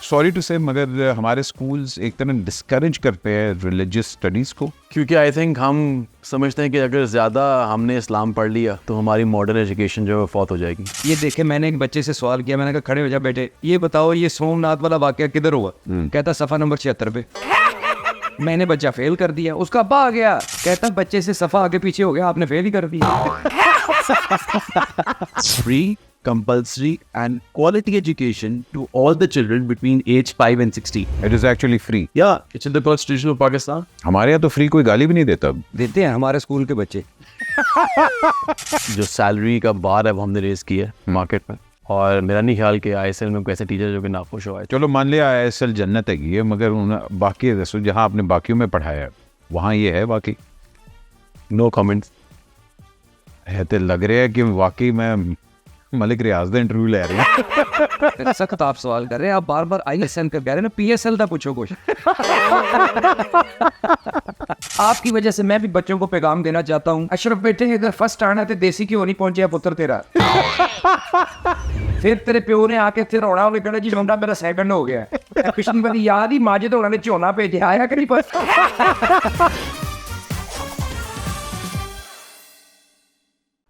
Sorry to से मगर हमारे स्कूल्स एक तरह डिस्करेज करते हैं रिलीजियस स्टडीज़ को, क्योंकि आई थिंक हम समझते हैं कि अगर ज़्यादा हमने इस्लाम पढ़ लिया तो हमारी मॉडर्न एजुकेशन जो है फौत हो जाएगी। ये देखे, मैंने एक बच्चे से सवाल किया, मैंने कहा खड़े हो जा बेटे, ये बताओ ये सोमनाथ वाला वाकया किधर हुआ? कहता सफ़ा नंबर 76 पे। मैंने बच्चा फेल कर दिया, उसका अब्बा आ गया, कहता बच्चे से सफ़ा आगे पीछे हो गया, आपने फेल ही कर दिया। Free, compulsory and quality education to all the children between age 5 and 16. It is actually free. Yeah, it's in the constitution of Pakistan. हमारे यहाँ तो फ्री कोई गाली भी नहीं देता। देते हैं हमारे स्कूल के बच्चे। जो सैलरी का बार है वो हमने रेज किया है मार्केट में, और मेरा नहीं ख्याल कि ISL में कोई ऐसे टीचर जो कि नाखुश हो आए। चलो मान लिया ISL जन्नत है ये, मगर बाकी रसूल जहाँ आपने बाकियों में पढ़ाया है वहाँ ये है बाकी? No comments. है तो लग रहा है कि वाकई मैं मलिक रियाज का इंटरव्यू ले रही हूँ। सख्त आप सवाल कर रहे हैं, आप बार बार ISL का कह रहे हैं ना, PSL का पूछो कुछ। आपकी वजह से मैं भी बच्चों को पैगाम देना चाहता हूँ, अशरफ बेटे अगर फर्स्ट आना तो देसी क्यों नहीं पहुंचे पुत्र तेरा। फिर तेरे प्यो ने आके फिर रोना उन्हें कहना जी मुंडा मेरा सेकंड हो गया है। पिछली बार याद ही माजिद होना ने झोना भेजा आया कहीं पर।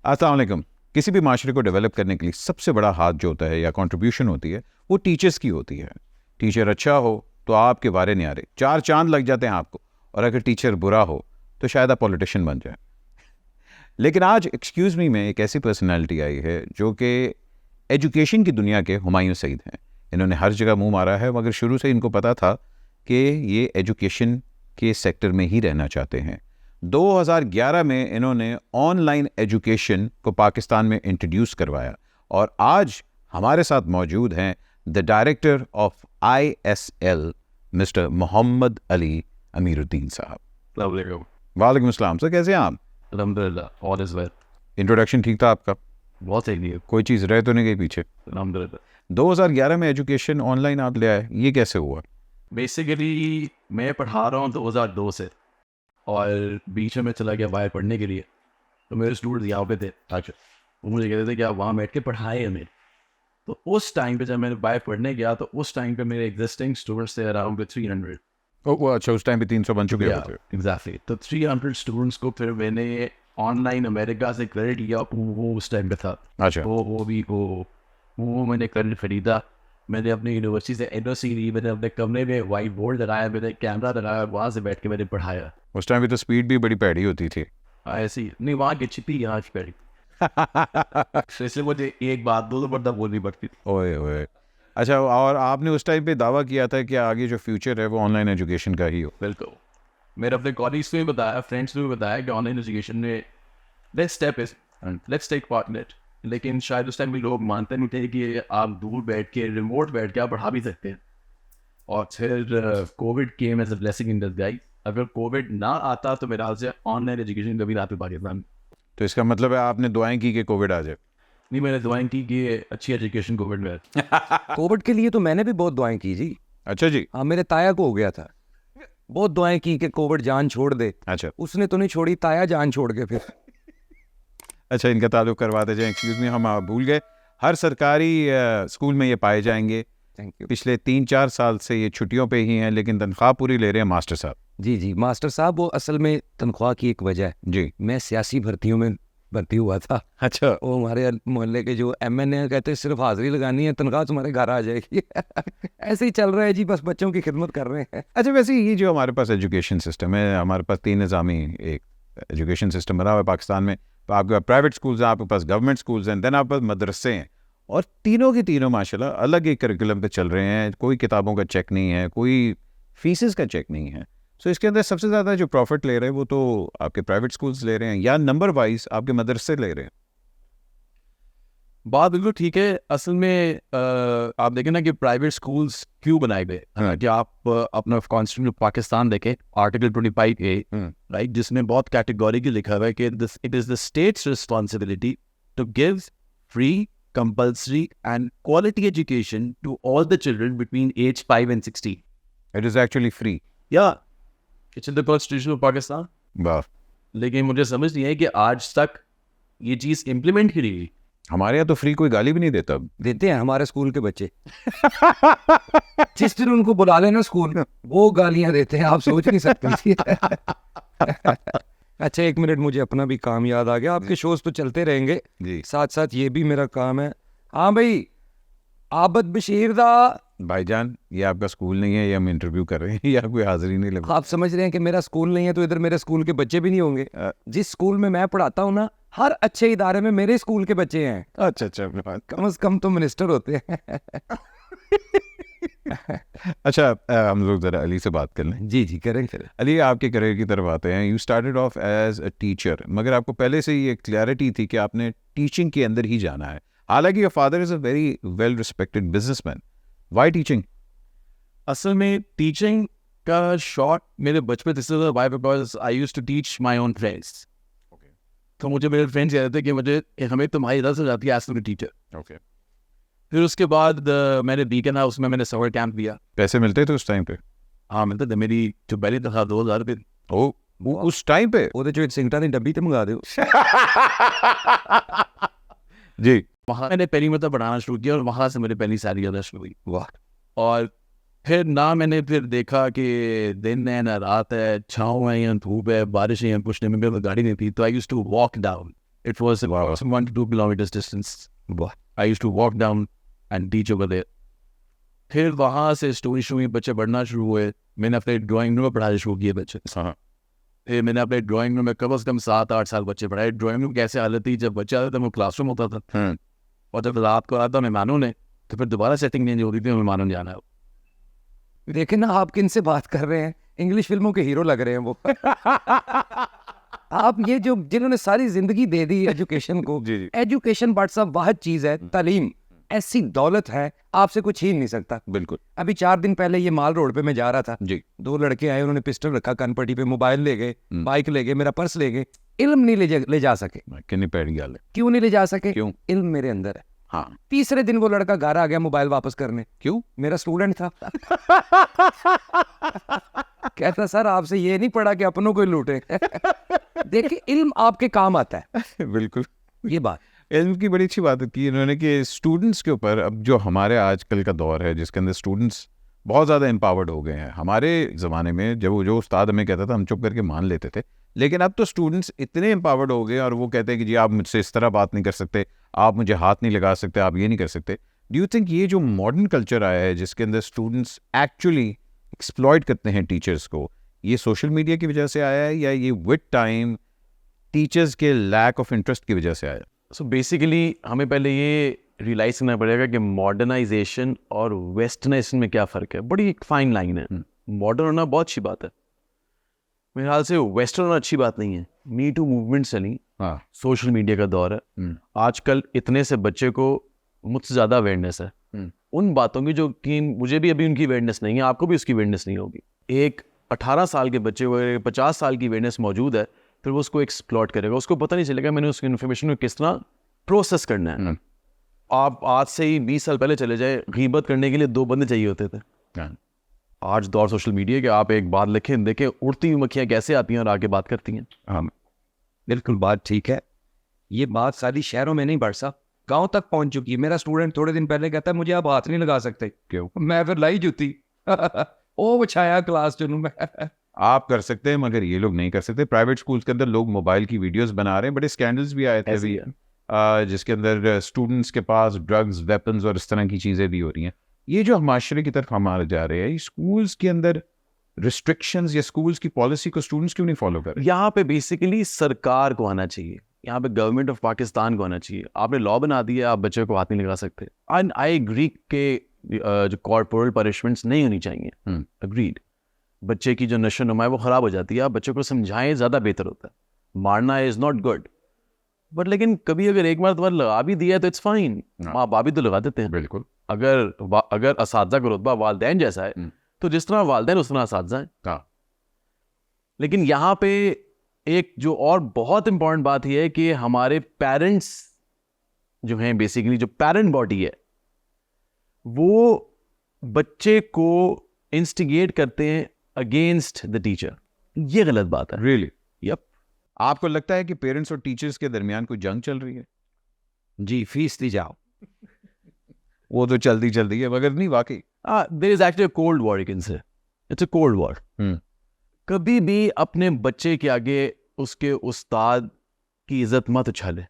अस्सलाम वालेकुम। किसी भी माशरे को डेवलप करने के लिए सबसे बड़ा हाथ जो होता है या कंट्रीब्यूशन होती है वो टीचर्स की होती है। टीचर अच्छा हो तो आपके बारे नहीं आ रहे, 4 चांद लग जाते हैं आपको, और अगर टीचर बुरा हो तो शायद आप पॉलिटिशियन बन जाए। लेकिन आज एक्सक्यूज़ मी में एक ऐसी पर्सनैलिटी आई है जो कि एजुकेशन की दुनिया के हुमायूं सईद हैं। इन्होंने हर जगह मुंह मारा है, मगर शुरू से इनको पता था कि ये एजुकेशन के सेक्टर में ही रहना चाहते हैं। 2011 में इन्होंने ऑनलाइन एजुकेशन को पाकिस्तान में इंट्रोड्यूस करवाया, और आज हमारे साथ मौजूद हैं the director of ISL mister Mohammad Ali Ameeruddin साहब। वालेकुम अस्सलाम सर, कैसे हैं आप? अल्हम्दुलिल्लाह, ऑल इज वेल। इंट्रोडक्शन ठीक था आपका? बहुत सही है, कोई चीज़ रह तो नहीं गई पीछे? अल्हम्दुलिल्लाह। 2011 में एजुकेशन ऑनलाइन आप ले आए, ये कैसे हुआ? बेसिकली मैं पढ़ा रहा हूँ 2002 से, और बीच में मैं चला गया बाहर पढ़ने के लिए, तो मेरे स्टूडेंट्स यहाँ पे थे। अच्छा, वो मुझे कहते थे कि आप वहाँ बैठ के पढ़ाए हमें। तो उस टाइम पे जब मैंने बाहर पढ़ने गया तो उस टाइम पे मेरे एग्जिस्टिंग स्टूडेंट्स थे अराउंड 300। अच्छा, उस टाइम पे 300 बन चुके थे। एग्जैक्टली। तो 300 स्टूडेंट्स को फिर मैंने ऑनलाइन अमेरिका से क्रेडिट लिया, वो उस टाइम पे था। अच्छा, वो मैंने क्रेडिट खरीदा। मैंने अपनी यूनिवर्सिटी से NOC ली, मैंने अपने कमरे में वाइट बोर्ड लगाया, मैंने कैमरा लगाया, वहाँ से बैठ के मैंने पढ़ाया। उस टाइम पे तो स्पीड भी बड़ी पैड़ी होती थी। ऐसी नहीं, वहाँ की छिपी यहाँ की पैड़ी। तो इसलिए मुझे एक बात 2 बंदा बोलनी पड़ती थी। ओए ओए। अच्छा, और आपने उस टाइम पे दावा किया था कि आगे जो फ्यूचर है वो ऑनलाइन एजुकेशन का ही हो। बिल्कुल। मेरे अपने कॉलेज में बताया, फ्रेंड्स ने भी बताया कि ऑनलाइन एजुकेशन में let's step is let's take part in it. लेकिन शायद उस टाइम भी लोग मानते नहीं थे कि आप दूर बैठ के, रिमोट बैठ के आप पढ़ा भी सकते हैं। और फिर COVID came as a blessing in disguise. अगर कोविड ना आता तो मेरे ख्याल से ऑनलाइन एजुकेशन कभी ना आती पाकिस्तान। तो इसका मतलब है आपने दुआएं की कि कोविड आ जाए? नहीं, मैंने दुआएं की कि अच्छी एजुकेशन कोविड में। कोविड के लिए तो मैंने भी बहुत दुआएं की जी। अच्छा जी। हाँ, मेरे ताया को हो गया था, बहुत दुआएं की कि कोविड जान छोड़ दे। अच्छा, उसने तो नहीं छोड़ी, ताया जान छोड़ के फिर। अच्छा, इनका ताल्लुक करवाते जाएं। एक्सक्यूज़ मी, हम आप भूल गए, हर सरकारी स्कूल में ये पाए जाएंगे। Thank you. पिछले 3-4 साल से ये छुट्टियों पे ही हैं, लेकिन तनख्वाह पूरी ले रहे हैं मास्टर साहब। जी जी, मास्टर साहब वो असल में तनख्वाह की एक वजह है। जी। मैं सियासी भर्तियों में भर्ती हुआ था। अच्छा, वो हमारे मोहल्ले के जो MNA कहते हैं सिर्फ हाजिरी लगानी है, तनख्वाह तुम्हारे घर आ जाएगी। ऐसे ही चल रहा है जी, बस बच्चों की खिदमत कर रहे हैं। अच्छा, वैसे ये जो हमारे पास एजुकेशन सिस्टम है, हमारे पास 3 निज़ामी एक एजुकेशन सिस्टम बना हुआ है पाकिस्तान में। तो आपके पास प्राइवेट स्कूल्स हैं, आपके पास गवर्नमेंट स्कूल्स हैं, देन आपके पास मदरसे हैं, और तीनों के तीनों माशाल्लाह अलग एक करिकुलम पे चल रहे हैं। कोई किताबों का चेक नहीं है, कोई फीसेस का चेक नहीं है। सो इसके अंदर सबसे ज़्यादा जो प्रॉफिट ले रहे हैं वो तो आपके प्राइवेट स्कूल्स ले रहे हैं, या नंबर वाइज आपके मदरसे ले रहे हैं? बात बिल्कुल ठीक है। असल में आप देखें ना कि प्राइवेट स्कूल्स क्यों बनाए गए, कि आप अपना कॉन्स्टिट्यूशन ऑफ पाकिस्तान देखें, आर्टिकल 25A, राइट, जिसमें बहुत कैटेगोरिकली लिखा हुआ है कि it is the state's responsibility to give free, compulsory and quality education to all the children between age 5 and 16. It is actually free. Yeah, it's in the constitution of Pakistan. वाह। लेकिन मुझे समझ नहीं है कि आज तक ये चीज़ इम्प्लीमेंट की नहीं हुई। हमारे यहाँ तो फ्री कोई गाली भी नहीं देता। देते हैं हमारे स्कूल के बच्चे। जिस दिन उनको बुला लेना स्कूल में वो गालियां देते हैं, आप सोच नहीं सकते। अच्छा, 1 मिनट, मुझे अपना भी काम याद आ गया। आपके शोज तो चलते रहेंगे जी साथ साथ, ये भी मेरा काम है। हाँ भाई, आबद बशीर दा, भाईजान, ये आपका स्कूल नहीं है, ये हम इंटरव्यू कर रहे हैं, ये कोई हाजिरी नहीं लगा। आप समझ रहे हैं कि मेरा स्कूल नहीं है तो इधर मेरे स्कूल के बच्चे भी नहीं होंगे। जिस स्कूल में मैं पढ़ाता हूँ ना, हर अच्छे इदारे में मेरे स्कूल के बच्चे हैं। अच्छा अच्छा। कम से कम तो मिनिस्टर होते हैं। अच्छा, हम लोग जरा अली से बात कर लें। जी जी, करें करें। अली, आपके करियर की तरफ आते हैं। You started off as a teacher, मगर आपको पहले से ही एक क्लैरिटी थी कि आपने टीचिंग के अंदर ही जाना है। हालांकि your father is a very well respected businessman. Why teaching? असल में टीचिंग का शॉर्ट मेरे बचपन से था, why because I used to teach my own friends. तो मुझे मेरे फ्रेंड्स कहते थे कि मुझे हमें तुम्हारी इधर से जाती है एज ए टीचर। ओके। फिर उसके बाद मैंने बीकन हाउस में मैंने समर कैंप दिया। पैसे मिलते थे उस टाइम पे? हाँ मिलते थे, मेरी जो पहली तनख्वाह 2000 रुपये। ओ, उस टाइम पे? ਉਹਦੇ ਚੋਂ ਇੱਕ ਸਿੰਗਟਾਂ ਦੀ ਡੱਬੀ ਤੇ ਮੰਗਾ ਦਿਓ। जी। वहाँ मैंने पहली मतलब पढ़ाना शुरू किया और वहाँ से मेरी पहली सारी यादें शुरू हुई। वाह। और फिर ना मैंने फिर देखा कि दिन है ना रात है, छाँव है या धूप है, बारिश है या कुछ नहीं, मेरे पास गाड़ी नहीं थी, तो I used to walk down. It was 1 to 2 kilometers distance. वाह। I used to walk down and teach over there. फिर वहाँ से स्टोरी बच्चे बढ़ना शुरू हुए। मैंने अपने ड्राइंग रूम में पढ़ाने शुरू किए बच्चे। हाँ। फिर मैंने अपने ड्राइंग रूम में कम से कम 7-8 साल बच्चे पढ़ाए। ड्राइंग रूम कैसे हालत थी, जब बच्चे आते थे वो क्लासरूम होता था, और जब रात को आता मेहमानों ने, तो फिर दोबारा सेटिंग चेंज होती थी, मेहमानों ने जाना है। देखे ना आप किन से बात कर रहे हैं, इंग्लिश फिल्मों के हीरो लग रहे हैं वो। आप ये जो जिन्होंने सारी जिंदगी दे दी एजुकेशन को। जी जी। एजुकेशन बट सब वाहिद चीज है, तालीम ऐसी दौलत है, आपसे कुछ छीन नहीं सकता। बिल्कुल। अभी 4 दिन पहले ये माल रोड पे मैं जा रहा था, जी। 2 लड़के आए, उन्होंने पिस्टल रखा कनपट्टी पे, मोबाइल ले गए, बाइक ले गए, मेरा पर्स ले गए। इल्म नहीं ले जा सके। कितनी पैड़ी गल है। क्यों नहीं ले जा सके? क्यों? इल्म मेरे अंदर है। हाँ। तीसरे दिन वो लड़का घर आ गया मोबाइल वापस करने। क्यों? मेरा स्टूडेंट था। कहता सर आपसे ये नहीं पढ़ा कि अपनों को ही लूटे। देखिए, इल्म आपके काम आता है। बिल्कुल। ये बात इल्म की बड़ी अच्छी बात की इन्होंने कि स्टूडेंट्स के ऊपर, अब जो हमारे आजकल का दौर है जिसके अंदर स्टूडेंट्स बहुत ज़्यादा एम्पावर्ड हो गए हैं। हमारे ज़माने में जब जो उस्ताद हमें कहता था हम चुप करके मान लेते थे, लेकिन अब तो स्टूडेंट्स इतने एम्पावर्ड हो गए और वो कहते हैं कि जी आप मुझसे इस तरह बात नहीं कर सकते, आप मुझे हाथ नहीं लगा सकते, आप ये नहीं कर सकते। डू यू थिंक ये जो मॉडर्न कल्चर आया है जिसके अंदर स्टूडेंट्स एक्चुअली एक्सप्लॉइट करते हैं टीचर्स को, ये सोशल मीडिया की वजह से आया है या ये विद टाइम टीचर्स के लैक ऑफ इंटरेस्ट की वजह से आया? सो बेसिकली हमें पहले ये रियलाइज करना पड़ेगा कि मॉडर्नाइजेशन और वेस्टर्नाइजेशन में क्या फ़र्क है। बड़ी एक फाइन लाइन है। मॉडर्न होना बहुत अच्छी बात है, मेरे ख्याल से वेस्टर्न होना अच्छी बात नहीं है। मी टू मूवमेंट चली, हाँ। सोशल मीडिया का दौर है आजकल, इतने से बच्चे को मुझसे ज़्यादा अवेयरनेस है उन बातों की जो कि मुझे भी अभी उनकी अवेयरनेस नहीं है, आपको भी उसकी अवेयरनेस नहीं होगी। एक 18 साल के बच्चे को 50 साल की अवेयरनेस मौजूद है, फिर वो उसको एक्सप्लॉट करेगा, उसको पता नहीं चलेगा मैंने उसकी इन्फॉर्मेशन को किस तरह प्रोसेस करना है। आप आज से ही 20 साल पहले चले जाए, गीबत करने के लिए 2 बंदे चाहिए होते थे। आज दौर सोशल मीडिया के, आप एक बात लिखें, देखें उड़ती हुई मक्खियाँ कैसे आती हैं और आगे बात करती हैं। हाँ बिल्कुल, बात ठीक है। ये बात सारी शहरों में नहीं बरसा, गांव तक पहुंच चुकी है। मेरा स्टूडेंट थोड़े दिन पहले कहता है मुझे आप हाथ नहीं लगा सकते। क्यों? मैं फिर लाई जूती। ओ बिछाया क्लास चुनू मैं। आप कर सकते हैं मगर ये लोग नहीं कर सकते। प्राइवेट स्कूल्स के अंदर लोग मोबाइल की वीडियोस बना रहे हैं, बड़े स्कैंडल्स भी आए थे अभी, जिसके अंदर स्टूडेंट्स के पास ड्रग्स, वेपन्स और इस तरह की चीज़ें भी हो रही हैं। ये जो माशरे की तरफ हमारे जा रहे हैं, स्कूल्स के अंदर रिस्ट्रिक्शंस या स्कूल्स की पॉलिसी को स्टूडेंट्स क्यों नहीं फॉलो कर रहे? यहाँ पे बेसिकली सरकार को आना चाहिए, यहाँ पे गवर्नमेंट ऑफ पाकिस्तान को आना चाहिए। आपने लॉ बना दिया, आप बच्चे को हाथ नहीं लगा सकते। एंड आई एग्री के जो कॉर्पोरल पनिशमेंट्स नहीं होनी चाहिए, अग्रीड। बच्चे की जो नशो नुमा है वो ख़राब हो जाती है, आप बच्चे को समझाएं, ज़्यादा बेहतर होता है। मारना इज़ नॉट गुड, बट लेकिन कभी अगर एक बार तुम्हारा लगा भी दिया है तो इट्स फाइन। माँ बाप भी तो लगा देते हैं। बिल्कुल। अगर असातिज़ा का रुतबा वालिदैन जैसा है तो जिस तरह वालिदैन उस तरह असातिज़ा है। हाँ। लेकिन यहाँ पे एक जो और बहुत इंपॉर्टेंट बात यह है कि हमारे पेरेंट्स जो हैं, बेसिकली जो पेरेंट बॉडी है, वो बच्चे को इंस्टिगेट करते हैं अगेंस्ट द टीचर। ये गलत बात है। रियली? यप। आपको लगता है कि पेरेंट्स और टीचर्स के दरमियान कोई जंग चल रही है? जी फीस दी जाओ। वो तो चलती चलती है, मगर नहीं वाकई। There is actually cold war, you can say it's a cold war. कभी भी अपने बच्चे के आगे उसके उस्ताद की इज्जत मत उछाले,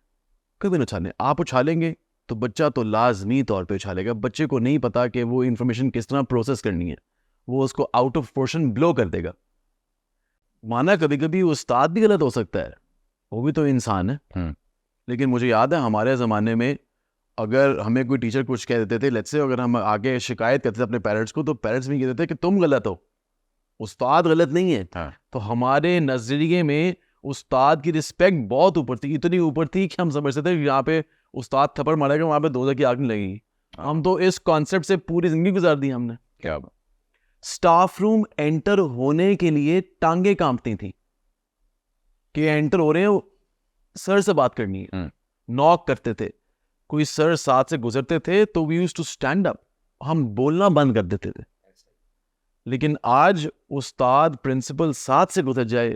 कभी ना उछालें। आप उछालेंगे तो बच्चा तो लाजमी तौर पे उछालेगा। बच्चे को नहीं पता कि वो इंफॉर्मेशन किस तरह प्रोसेस करनी है, वो उसको आउट ऑफ पोर्शन ब्लो कर देगा। माना कभी कभी उस्ताद भी गलत हो सकता है, वो भी तो इंसान है। लेकिन मुझे याद है हमारे ज़माने में अगर हमें कोई टीचर कुछ कह देते थे, लेट्स से अगर हम आगे शिकायत करते थे अपने पेरेंट्स को, तो पेरेंट्स भी कहते थे कि तुम गलत हो, उस्ताद गलत नहीं है। तो हमारे नजरिए में उस्ताद की रिस्पेक्ट बहुत ऊपर थी, इतनी ऊपर थी कि हम समझते थे यहाँ पे उस्ताद थप्पड़ मारेगा, वहां पे दोज़ख की आग नहीं लगेगी। हम तो इस कॉन्सेप्ट से पूरी जिंदगी गुजार दी हमने। क्या स्टाफ रूम एंटर होने के लिए टांगे कांपती थी कि एंटर हो रहे हैं, सर से बात करनी है। नॉक करते थे, कोई सर साथ से गुजरते थे तो we used to stand up, हम बोलना बंद कर देते थे। लेकिन आज उस्ताद प्रिंसिपल साथ से गुजर जाए,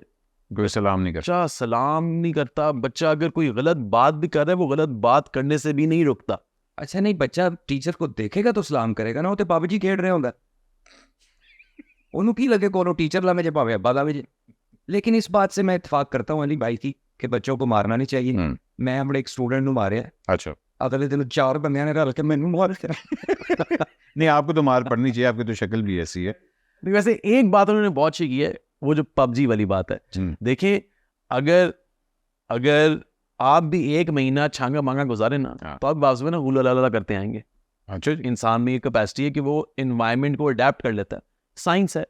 कोई सलाम नहीं करता। बच्चा सलाम नहीं करता। बच्चा अगर कोई गलत बात भी कर रहा है, वो गलत बात करने से भी नहीं रुकता। अच्छा नहीं, बच्चा टीचर को देखेगा तो सलाम करेगा ना, वो तो बाबू जी खेड़ रहे होंगे, उन्होंने की लगे कोनो टीचर लावे जे पावे अब्बा लावे जे। लेकिन इस बात से मैं इत्तेफाक करता हूँ अली भाई की कि बच्चों को मारना नहीं चाहिए। मैं अपने एक स्टूडेंट ਨੂੰ मारिया, अच्छा, अगले दिन 4 बंदियां ने रल के मैनू मार दिया। नहीं आपको तो मार पड़नी चाहिए, आपकी तो शक्ल भी ऐसी है। लेकिन वैसे एक बात उन्होंने बहुत अच्छी की है, वो जो पबजी वाली बात है। देखिए अगर अगर आप भी 1 महीना छांगा मांगा गुजारे ना, तो आप बाजू में ना हुला करते आएंगे। अच्छा, इंसान में ये कैपेसिटी है कि वो इन्वायरमेंट को अडेप्ट कर लेता है। साइंस है,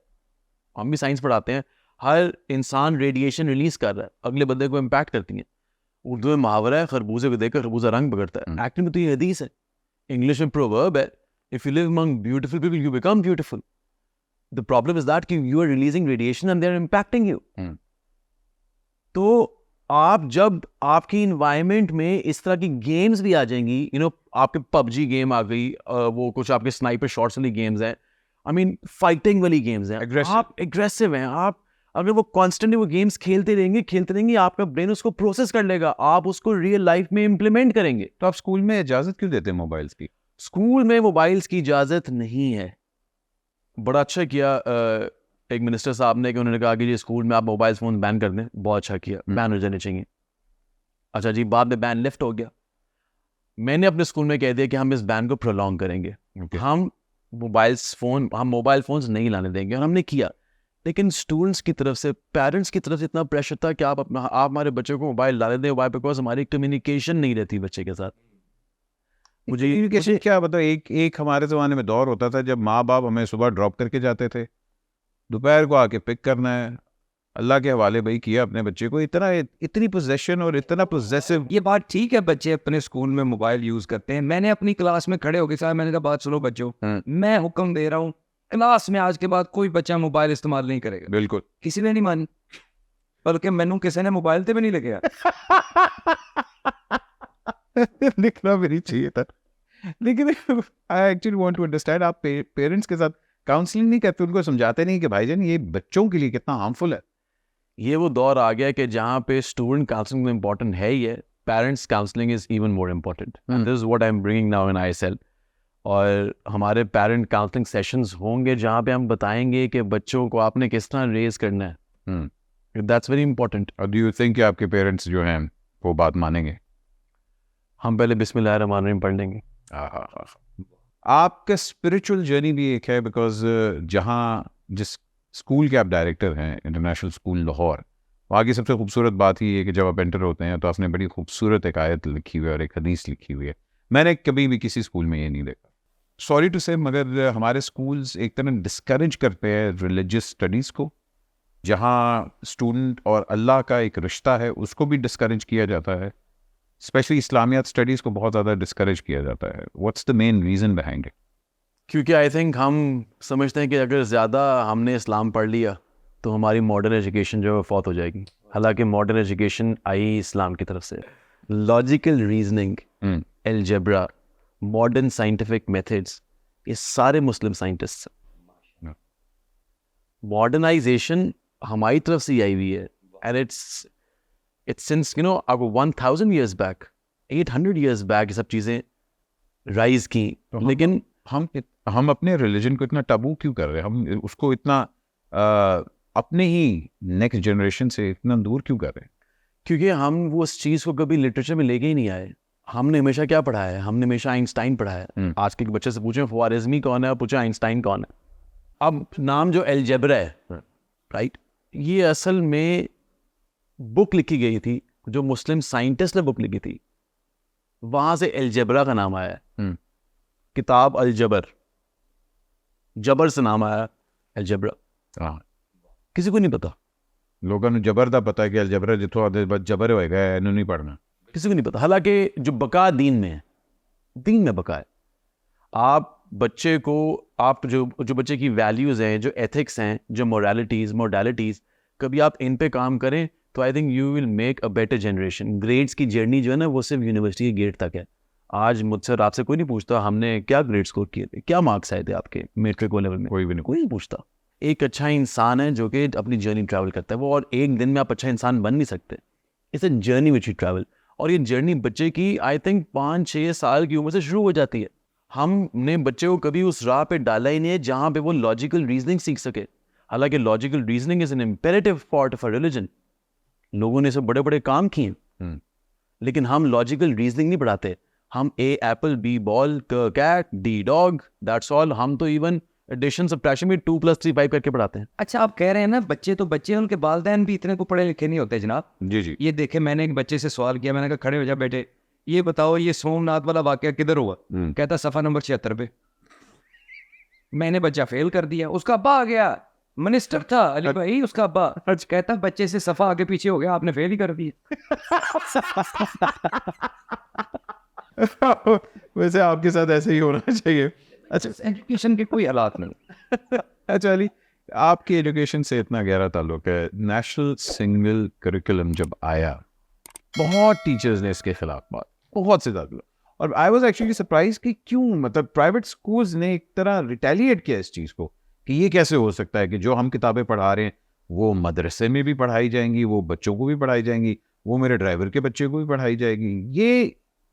हम भी साइंस पढ़ाते हैं। हर इंसान रेडिएशन रिलीज कर रहा है, अगले बंदे को इम्पैक्ट करती है। उर्दू में मुहावरा है, खरबूजे को देखकर खरबूजा रंग पकड़ता है। एक्टिंग में तो ये हदीस है। इंग्लिश में प्रोवर्ब है, if you live among beautiful people you become beautiful. The problem is that कि you are releasing radiation and they are impacting you. तो आप जब आपकी इन्वायरमेंट में इस तरह की गेम्स भी आ जाएंगी, यू नो आपके पबजी गेम आ गई, वो कुछ आपके स्नाइपर शॉट्स वाली गेम्स हैं, आई मीन फाइटिंग वाली गेम्स हैं, आप एग्रेसिव हैं, आप अगर वो कॉन्स्टेंटली वो गेम्स खेलते रहेंगे, आपका ब्रेन उसको प्रोसेस कर लेगा, आप उसको रियल लाइफ में इम्प्लीमेंट करेंगे। तो आप स्कूल में इजाजत क्यों देते हैं मोबाइल्स की? स्कूल में मोबाइल्स की इजाजत नहीं है। बड़ा अच्छा किया एक मिनिस्टर साहब ने कि उन्होंने कहा कि ये स्कूल में आप मोबाइल फोन बैन कर दें। बहुत अच्छा किया, बैन हो जाने चाहिए। अच्छा जी, बाद में बैन लिफ्ट हो गया। मैंने अपने स्कूल में कह दिया कि हम इस बैन को प्रोलॉन्ग करेंगे। हम मोबाइल फोन्स नहीं लाने देंगे, और हमने किया। लेकिन स्टूडेंट्स की तरफ से, पेरेंट्स की तरफ से इतना प्रेशर था कि आप हमारे बच्चे को मोबाइल ला दें। वाई? बिकॉज हमारी कम्युनिकेशन नहीं रहती बच्चे के साथ। मुझे क्या बताओ, एक हमारे ज़माने में दौर होता था जब माँ बाप हमें सुबह ड्रॉप करके जाते थे, दोपहर को आके पिक करना है। अल्लाह के हवाले भाई किया अपने बच्चे को। इतनी पोजेशन और इतना पोजेसिव। ये बात ठीक है, बच्चे अपने स्कूल में मोबाइल यूज करते हैं। मैंने अपनी क्लास में खड़े होकर साहब मैंने कहा बात सुनो बच्चों, मैं हुक्म दे रहा हूँ क्लास में आज के बाद कोई बच्चा मोबाइल इस्तेमाल नहीं करेगा। बिल्कुल। किसी ने नहीं मानी, बल्कि मैनू किसी ने मोबाइल पे भी नहीं लगे। लिखना भी नहीं चाहिए था। लेकिन I actually want to understand, आप पेरेंट्स के साथ काउंसलिंग नहीं करते, उनको समझाते नहीं कि भाईजान ये बच्चों के लिए कितना हार्मफुल है? ये वो दौर आ गया कि जहाँ पे स्टूडेंट काउंसलिंग इम्पोर्टेंट है ही है, parents counselling is even more important. This is what I am bringing now in ISL। और हमारे पेरेंट काउंसलिंग सेशंस होंगे जहाँ पे हम बताएंगे कि बच्चों को आपने किस तरह रेज करना है। That's very important. और डू यू थिंक कि आपके पेरेंट्स जो हैं वो बात मानेंगे? हम पहले बिस्मिल्लाहिर्रहमानिर्रहीम पढ़ लेंगे। आपका स्पिरिचुअल जर्नी भी एक है, बिकॉज जिस स्कूल के आप डायरेक्टर हैं, इंटरनेशनल स्कूल लाहौर, वहाँ की सबसे खूबसूरत बात ही है कि जब आप एंटर होते हैं तो आपने बड़ी खूबसूरत एक आयत लिखी हुई है और एक हदीस लिखी हुई है। मैंने कभी भी किसी स्कूल में ये नहीं देखा, सॉरी टू से, मगर हमारे स्कूल्स एक तरह डिस्करेज करते हैं रिलीजियस स्टडीज़ को। जहाँ स्टूडेंट और अल्लाह का एक रिश्ता है उसको भी डिस्करेज किया जाता है। स्पेशली इस्लामियात स्टडीज़ को बहुत ज़्यादा डिस्करेज किया जाता है। What's the main reason behind it? क्योंकि आई थिंक हम समझते हैं कि अगर ज़्यादा हमने इस्लाम पढ़ लिया तो हमारी मॉडर्न एजुकेशन जो है फौत हो जाएगी। हालांकि मॉडर्न एजुकेशन आई इस्लाम की तरफ से। Logical reasoning, algebra, modern scientific methods, ये सारे मुस्लिम साइंटिस्ट। मॉडर्नाइजेशन हमारी तरफ से आई हुई है, and it's since 1000 years back। 800 years back ये सब चीज़ें राइज की, लेकिन हम अपने रिलीजन को इतना टबू क्यों कर रहे हैं? हम उसको इतना अपने ही नेक्स्ट जनरेशन से इतना दूर क्यों कर रहे हैं? क्योंकि हम वो उस चीज़ को कभी लिटरेचर में लेके ही नहीं आए। हमने हमेशा क्या पढ़ा है? हमने हमेशा आइंस्टाइन पढ़ा है। आज के बच्चे से पूछें ख्वारिज़मी कौन है, पूछें आइंस्टाइन कौन है। अब नाम जो अलजेब्रा है, राइट, ये असल में बुक लिखी गई थी, जो मुस्लिम साइंटिस्ट ने बुक लिखी थी, वहां से अलजेब्रा का नाम आया है। किताब अलजबर, जबर से नाम आया अलजेब्रा। हाँ, किसी को नहीं पता, लोगों ने जबर दा पता है कि अलजबरा जितो बस जबर होएगा, इन्हों नहीं पढ़ना। किसी को नहीं पता। हालांकि जो बका दीन में है, दीन में बका है। आप बच्चे को, आप जो बच्चे की वैल्यूज हैं, जो एथिक्स हैं, जो मोडालिटीज, कभी आप इन पे काम करें तो I think you will make a better generation. Grades की जर्नी जो है ना, वो सिर्फ यूनिवर्सिटी के गेट तक है। आज मुझसे और आपसे कोई नहीं पूछता हमने क्या ग्रेड स्कोर किए थे, क्या मार्क्स आए थे आपके मैट्रिक लेवल में, कोई भी नहीं। कोई नहीं पूछता। एक अच्छा इंसान है जो कि अपनी जर्नी ट्रैवल करता है वो, और एक दिन में आप अच्छा इंसान बन नहीं सकते। It's a journey which you travel. और ये जर्नी बच्चे की आई थिंक 5-6 साल की उम्र से शुरू हो जाती है। हमने बच्चे को कभी उस राह पे डाला ही नहीं है जहाँ पे वो लॉजिकल रीजनिंग सीख सके। हालांकि logical reasoning is an imperative part of a religion. लोगों ने सब बड़े बड़े काम किए, लेकिन हम लॉजिकल रीजनिंग नहीं पढ़ाते। हम A apple, B ball, cat, D dog, that's all. हम तो इवन एडिशन सब्ट्रैक्शन में 2+3=5 करके पढ़ाते हैं। अच्छा, आप कह रहे हैं ना बच्चे तो बच्चे, उनके वालिदैन भी इतने को पढ़े लिखे नहीं होते जनाब। जी जी। ये देखे, मैंने एक बच्चे से सवाल किया, मैंने कहा खड़े हो जा बेटे, ये बताओ ये सोमनाथ वाला वाकया किधर हुआ? कहता सफा नंबर 76 पे। मैंने बच्चा फेल कर दिया, उसका अब्बा आ गया, मिनिस्टर था अली भाई, उसका अब्बा कहता बच्चे से सफा आगे पीछे हो गया, आपने फेल ही कर दिया। वैसे आपके साथ ऐसे ही होना चाहिए। अच्छा, एजुकेशन के कोई हालात नहीं। अच्छा अली, आपकी एजुकेशन से इतना गहरा ताल्लुक है। नेशनल सिंगल करिकुलम जब आया, बहुत टीचर्स ने इसके खिलाफ बात, बहुत से ज़्यादा। और आई वॉज एक्चुअली सरप्राइज कि क्यों, मतलब प्राइवेट स्कूल्स ने एक तरह रिटेलिएट किया इस चीज़ को कि ये कैसे हो सकता है कि जो हम किताबें पढ़ा रहे हैं वो मदरसे में भी पढ़ाई जाएंगी, वो बच्चों को भी पढ़ाई जाएंगी, वो मेरे ड्राइवर के बच्चे को भी पढ़ाई जाएगी।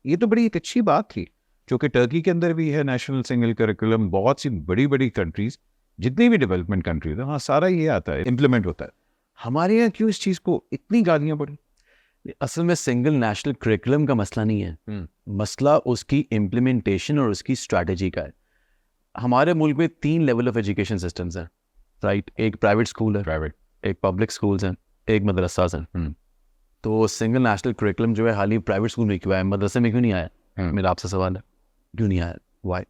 ये तो बड़ी एक अच्छी बात थी, जो कि टर्की के अंदर भी है नेशनल सिंगल करिकुलम। बहुत सी बड़ी बड़ी कंट्रीज, जितनी भी डेवलपमेंट कंट्रीज है, वहाँ सारा ये आता है, इम्प्लीमेंट होता है। हमारे यहाँ क्यों इस चीज़ को इतनी गालियाँ पड़ी? असल में सिंगल नेशनल करिकुलम का मसला नहीं है, मसला उसकी इम्प्लीमेंटेशन और उसकी स्ट्रैटेजी का है। हमारे मुल्क में 3 लेवल ऑफ एजुकेशन सिस्टम्स हैं, राइट। एक प्राइवेट स्कूल है, प्राइवेट, एक पब्लिक स्कूल्स हैं, एक मदरसा हैं। तो सिंगल नेशनल करिकुलम जो है हाल ही प्राइवेट स्कूल में क्यों आया, मदरसे में क्यों नहीं आया? मेरा आपसे सवाल है, क्यों नहीं आया? वाई?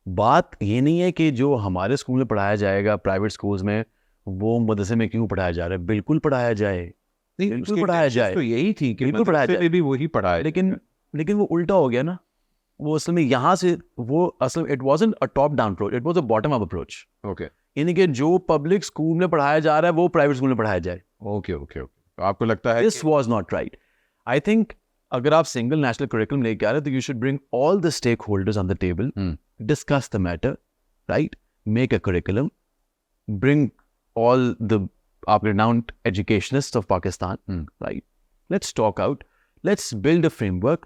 बात ये नहीं है कि जो हमारे स्कूल में पढ़ाया जाएगा प्राइवेट स्कूल्स में, वो मदरसे में क्यों पढ़ाया जा रहा है। बिल्कुल पढ़ाया जाए, बिल्कुल पढ़ाया जाए, तो यही थी कि बिल्कुल पढ़ाया मदरसे में भी वही पढ़ाया। लेकिन वो उल्टा हो गया ना। वो असल में यहाँ से वो असल it wasn't a top down approach, it was a bottom up approach. Okay, यानी कि जो पब्लिक स्कूल में पढ़ाया जा रहा है वो प्राइवेट स्कूल में पढ़ाया जाए। Okay okay okay. तो आपको लगता है this was not right. I think अगर आप सिंगल नेशनल करिकुलम लेके आ रहे हो तो you should bring all the stakeholders on the table, discuss the matter, right, make a curriculum, bring all the renowned educationists of Pakistan, right? Let's talk out, let's build a framework.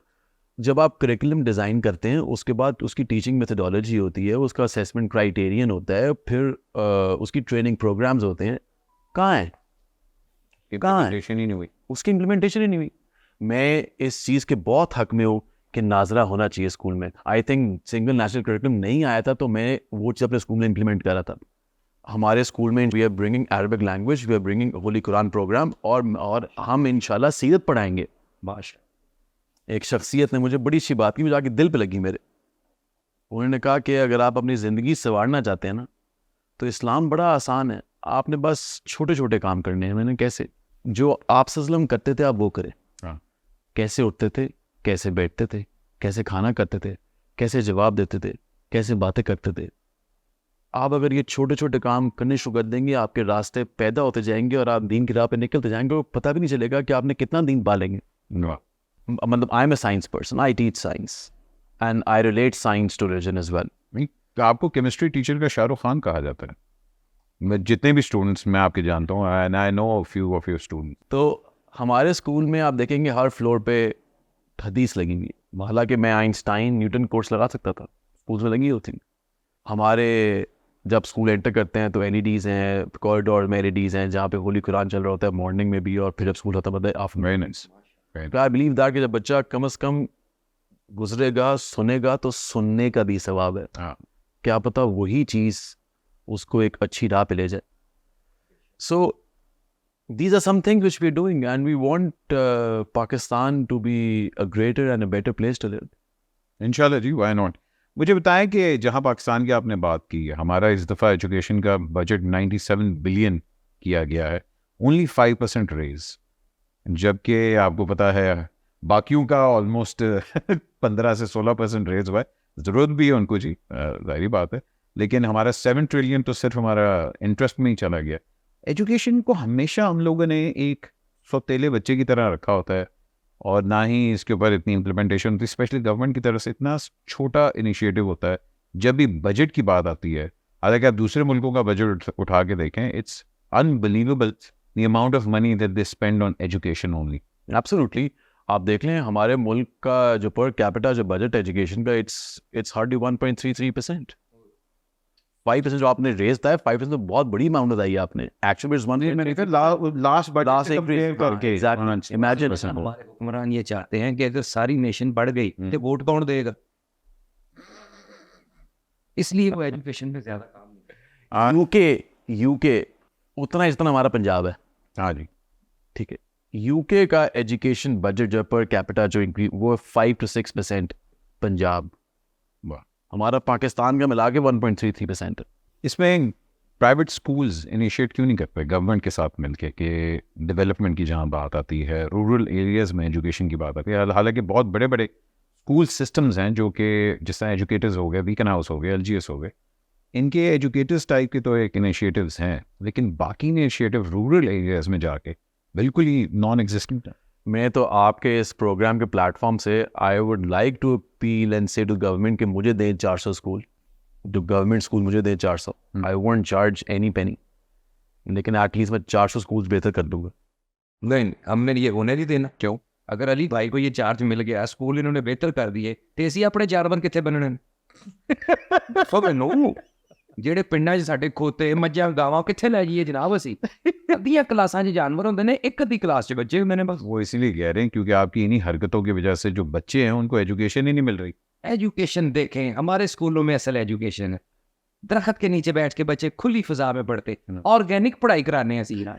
जब आप curriculum design करते हैं उसके बाद उसकी teaching methodology होती है, उसका असेसमेंट क्राइटेरियन होता है, फिर उसकी ट्रेनिंग प्रोग्राम्स होते हैं। कहाँ है? इम्प्लीमेंटेशन ही नहीं हुई, उसकी इम्प्लीमेंटेशन ही नहीं हुई। मैं इस चीज़ के बहुत हक में हूँ कि नाजरा होना चाहिए स्कूल में। I think single national curriculum नहीं आया था तो मैं वो चीज़ अपने स्कूल में इम्प्लीमेंट कर रहा था। हमारे स्कूल में we are bringing Arabic language, we are bringing holy Quran programme, और हम इंशाल्लाह सीरत पढ़ाएंगे। बाश एक शख्सियत ने मुझे बड़ी अच्छी बात की, मुझे आके दिल पे लगी मेरे। उन्होंने कहा कि अगर आप अपनी ज़िंदगी संवारना चाहते हैं ना तो इस्लाम बड़ा आसान है, आपने बस छोटे छोटे काम करने हैं। मैंने कैसे? जो आप सल्लम करते थे आप वो करें। कैसे उठते थे, कैसे बैठते थे, कैसे खाना करते थे, कैसे जवाब देते थे, कैसे बातें करते थे। आप अगर ये छोटे छोटे काम करने शुरू कर देंगे, आपके रास्ते पैदा होते जाएंगे और आप दीन की राह पे निकलते जाएंगे और पता भी नहीं चलेगा कि आपने कितना दीन पालेंगे। मतलब I am a science person, I teach science and I relate science to religion as well. आपको केमिस्ट्री टीचर का शाहरुख खान कहा जाता है। मैं जितने भी स्टूडेंट्स मैं आपके जानता हूँ, and I know a few of your students. तो हमारे स्कूल में आप देखेंगे हर फ्लोर पे हदीस लगी हुई है। हालांकि मैं आइंस्टाइन न्यूटन कोर्स लगा सकता था, स्कूल में लगी होती। हमारे जब स्कूल एंटर करते हैं तो एलईडीज़ हैं, कॉरिडोर में एलईडीज़ हैं जहाँ पे होली कुरान चल रहा होता है मॉर्निंग में भी, और फिर जब स्कूल खत्म होता है afternoon. Very nice. I believe that कि जब बच्चा कम से कम गुजरेगा, सुनेगा, तो सुनने का भी सवाब है। हाँ, क्या पता वही चीज़ उसको एक अच्छी राह पे ले जाए। सो these are some things which we're doing, and we want Pakistan to be a greater and a better place to live. इंशाल्लाह जी, व्हाई नॉट। मुझे बताएं कि जहां पाकिस्तान की आपने बात की है, हमारा इस दफ़ा एजुकेशन का बजट 97 बिलियन किया गया है, ओनली 5% रेज, जबकि आपको पता है बाकियों का ऑलमोस्ट 15 से 16% रेज हुआ है। ज़रूरत भी है उनको जी, जाहिर बात है, लेकिन हमारा 7 ट्रिलियन तो सिर्फ हमारा इंटरेस्ट में ही चला गया। एजुकेशन को हमेशा हम लोगों ने एक सौतेले बच्चे की तरह रखा होता है, और ना ही इसके ऊपर इतनी इम्प्लीमेंटेशन होती है, स्पेशली गवर्नमेंट की तरफ से इतना छोटा इनिशिएटिव होता है। जब भी बजट की बात आती है, हालांकि आप दूसरे मुल्कों का बजट उठा के देखें, it's unbelievable the amount of money that they spend on education only. Absolutely. आप देख लें हमारे मुल्क का जो पर कैपिटा जो बजट एजुकेशन का, इट्स हार्डली 1.33%। 5% जो आपने रेज था, 5% तो बहुत बड़ी अमाउंट बताई आपने। Actually it's 1 last Last increase, करके exactly. Imagine. हमारे हुक्मरान ये चाहते हैं कि अगर सारी नेशन बढ़ गई तो वोट कौन देगा, इसलिए वो एजुकेशन में ज्यादा काम नहीं करते। यूके उतना जितना हमारा पंजाब है। हाँ जी, ठीक है, यूके का एजुकेशन बजट जो पर कैपिटा जो इंक्रीज वो 5 to 6%। पंजाब, वाह। हमारा पाकिस्तान का मिला के 1.33% है। इसमें प्राइवेट स्कूल्स इनिशिएट क्यों नहीं करते गवर्नमेंट के साथ मिलके कि डेवलपमेंट की जहाँ बात आती है, रूरल एरियाज़ में एजुकेशन की बात आती है। हालांकि बहुत बड़े बड़े स्कूल सिस्टम्स हैं जो कि जिस तरह एजुकेटर्स हो गए, बीकन हाउस हो गए, LGS हो गए, इनके एजुकेटर्स टाइप के तो एक इनिशिएटिव्स हैं, लेकिन बाकी इनिशिएटिव रूरल एरियाज़ में जाके बिल्कुल ही नॉन एग्जिस्टेंट है। मैं तो आपके इस प्रोग्राम के प्लेटफॉर्म से I would like to appeal and say to government कि मुझे दें 400 स्कूल, जो गवर्नमेंट स्कूल मुझे दें 400। आई वोंट चार्ज एनी पेनी, लेकिन एटलीस्ट मैं 400 स्कूल्स बेहतर कर दूंगा। नहीं, हमने ये होने नहीं देना। क्यों? अगर अली भाई को ये चार्ज मिल गया, स्कूल इन्होंने बेहतर कर दिए, ਤੇ ਅਸੀਂ ਆਪਣੇ ਜਾਨਵਰ ਕਿੱਥੇ ਬੰਨਣੇ ਨੇ? ਸੋ ਮੈਨੂੰ ਜਿਹੜੇ ਪਿੰਡਾਂ 'ਚ ਸਾਡੇ ਖੋਤੇ ਮੱਝਾਂ ਗਾਵਾਂ ਕਿੱਥੇ ਲੈ ਜਾਈਏ ਜਨਾਬ ਅਸੀਂ? ਅੱਧੀਆਂ ਕਲਾਸਾਂ 'ਚ ਜਾਨਵਰ ਹੁੰਦੇ ਨੇ, ਇੱਕ ਅੱਧੀ ਕਲਾਸ 'ਚ ਬੱਚੇ ਹੁੰਦੇ ਨੇ ਬਸ। वो इसीलिए कह रहे हैं क्योंकि आपकी इन्हीं हरकतों की वजह से जो बच्चे हैं उनको एजुकेशन ही नहीं मिल रही। एजुकेशन देखें, हमारे स्कूलों में असल एजुकेशन है, दरख्त के नीचे बैठ के बच्चे खुली फिजा में पढ़ते, ऑर्गेनिक पढ़ाई कराने हैं सीना।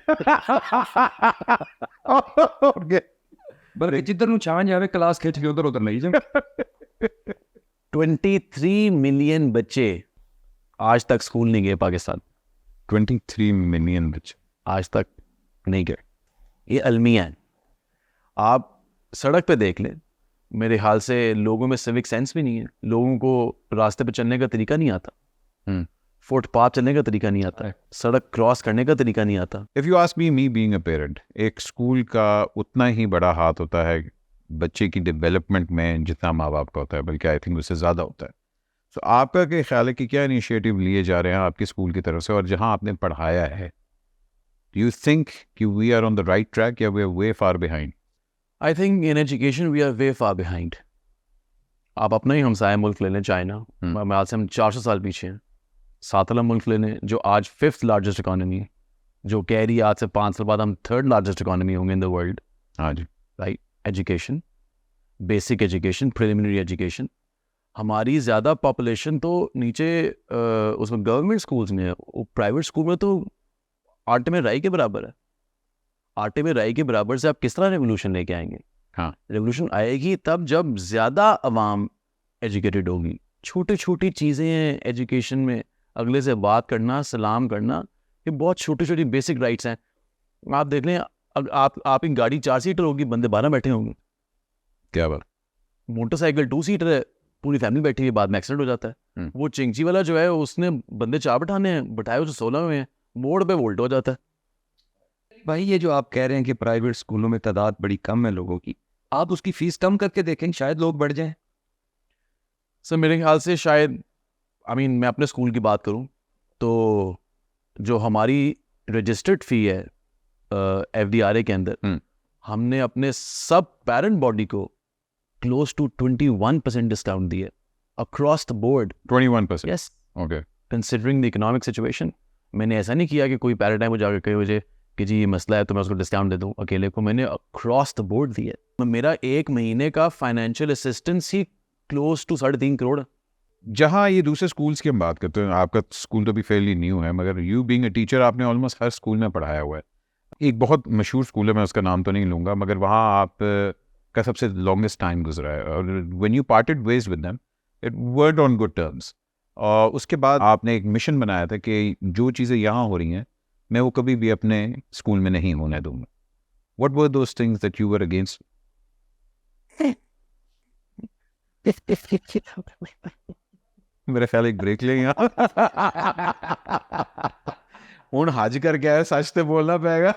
बल्कि जिधर ਨੂੰ ਛਾਂ ਜਾਵੇ क्लास खिंच के उधर नहीं जाए। 23 मिलियन बच्चे आज तक स्कूल नहीं गए पाकिस्तान। 23 मिलियन बच्चे आज तक नहीं गए, ये अलमिया है। आप सड़क पे देख लें, मेरे ख्याल से लोगों में सिविक सेंस भी नहीं है, लोगों को रास्ते पे चलने का तरीका नहीं आता, फुटपाथ चलने का तरीका नहीं आता, सड़क क्रॉस करने का तरीका नहीं आता। If you ask me being a parent, एक स्कूल का उतना ही बड़ा हाथ होता है बच्चे की डेवलपमेंट में जितना माँ बाप का होता है, बल्कि आई थिंक उससे ज़्यादा होता है। सो आपका क्या ख्याल है कि क्या इनिशिएटिव लिए जा रहे हैं आपके स्कूल की तरफ से, और जहाँ आपने पढ़ाया है, डू यू थिंक कि we are on the right track या we are way far behind? I think in education we are way far behind. आप अपना ही हमसाया मुल्क ले लें, चाइना, आज से हम 400 साल पीछे हैं। सातला मुल्क ले लें जो आज 5th लार्जेस्ट इकॉनमी है, जो कह रही है आज से 5 साल बाद हम 3rd लार्जेस्ट इकॉनमी होंगे इन द वर्ल्ड। हाँ जी, right. Education, basic education, preliminary education, हमारी ज़्यादा पॉपुलेशन तो नीचे उसमें गवर्नमेंट स्कूल्स में है, प्राइवेट स्कूल में तो आटे में राई के बराबर है। आटे में राई के बराबर से आप किस तरह रेवोल्यूशन लेके आएंगे? हाँ, रेवोल्यूशन आएगी तब जब ज़्यादा अवाम एजुकेटेड होगी। छोटी छोटी चीज़ें हैं एजुकेशन में, अगले से बात करना, सलाम करना, ये बहुत छोटी छोटी बेसिक राइट्स हैं। आप देख लें, आप एक गाड़ी 4 सीटर होगी, बंदे 12 बैठे होंगे। क्या बात। मोटरसाइकिल 2 सीटर है, पूरी फैमिली बैठी हुई, बाद में एक्सीडेंट हो जाता है। वो चिंची वाला जो है उसने बंदे 4 बैठाने हैं, बैठाए उसे 16 हुए हैं, मोड़ पे वोल्ट हो जाता है। भाई ये जो आप कह रहे हैं कि प्राइवेट स्कूलों में तादाद बड़ी कम है लोगों की, आप उसकी फीस कम करके देखें, शायद लोग बढ़ जाएं। सर मेरे ख्याल से शायद, मैं अपने स्कूल की बात करूं तो जो हमारी रजिस्टर्ड फ़ी है FDRA के अंदर, हमने अपने सब पेरेंट बॉडी को close to 21% डिस्काउंट दिए across the board. 21%. Yes, Okay. considering the economic situation. मैंने ऐसा नहीं किया कि कोई पैराडाइम हो जाकर कहे मुझे कि जी ये मसला है तो मैं उसको डिस्काउंट दे दूं अकेले को, मैंने अक्रॉस द बोर्ड दिया। मेरा एक महीने का फाइनेंशियल असिस्टेंस ही क्लोज टू 3.5 करोड़। जहाँ ये दूसरे स्कूल्स की हम बात करते हैं, आपका स्कूल तो भी फेयरली न्यू है, मगर यू बीइंग अ टीचर आपने ऑलमोस्ट हर स्कूल में पढ़ाया हुआ है। एक बहुत मशहूर स्कूल है, मैं उसका नाम तो नहीं लूँगा, मगर वहाँ आप का सबसे लॉन्गेस्ट टाइम गुजरा है, और when you parted ways with them it word on good terms. और उसके बाद आपने एक मिशन बनाया था कि जो चीज़ें यहाँ हो रही हैं मैं वो कभी भी अपने स्कूल में नहीं होने दूंगा। What were those things that you were against? मेरा ख्याल एक ब्रेक ले यहाँ। हूँ हज कर गया है, सच तो बोलना पड़ेगा।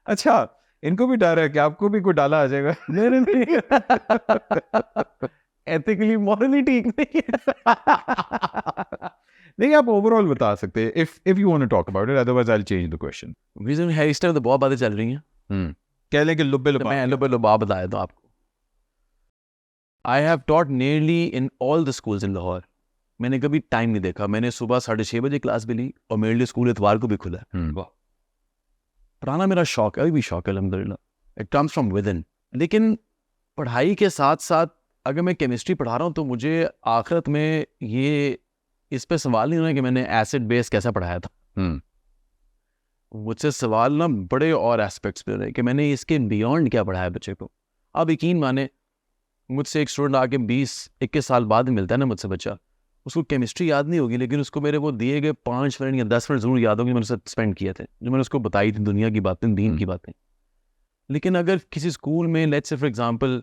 अच्छा, इनको भी डर है कि आपको भी कोई डाला आ जाएगा? नहीं एथिकली मॉरली ठीक नहीं है। नहीं, आप ओवरऑल बता सकते हैं if you want to talk about it, otherwise I will change the question. Reason है इस टाइम तो बहुत बातें चल रही हैं। कह लें कि लुब्बे तो लुब्बा। मैं लुब्बे लुब्बा बताया तो आपको। I have taught nearly in all the schools in Lahore. मैंने कभी टाइम नहीं देखा, मैंने सुबह 6:30 बजे क्लास भी ली और मेरे लिए स्कूल इतवार को भी खुला है। पुराना मेरा शौक है, अभी भी शौक है अल्हम्दुलिल्लाह, it comes from with in. लेकिन पढ़ाई के साथ साथ अगर मैं केमिस्ट्री पढ़ा रहा हूँ तो मुझे आखिरत में ये इस पे सवाल नहीं होना कि मैंने एसिड बेस कैसा पढ़ाया था। मुझसे सवाल ना बड़े और एस्पेक्ट्स पे रहे कि मैंने इसके बियॉन्ड क्या पढ़ाया बच्चे को। अब यकीन माने मुझसे एक स्टूडेंट आके 20-21 साल बाद मिलता है ना मुझसे बच्चा, उसको केमिस्ट्री याद नहीं होगी लेकिन उसको मेरे वो दिए गए 5 मिनट या 10 मिनट जरूर याद होंगे, मैंने उससे स्पेंड किए थे, जो मैंने उसको बताई थी दुनिया की बातें, दीन की बातें। लेकिन अगर किसी स्कूल में लेट्स से फॉर एग्जांपल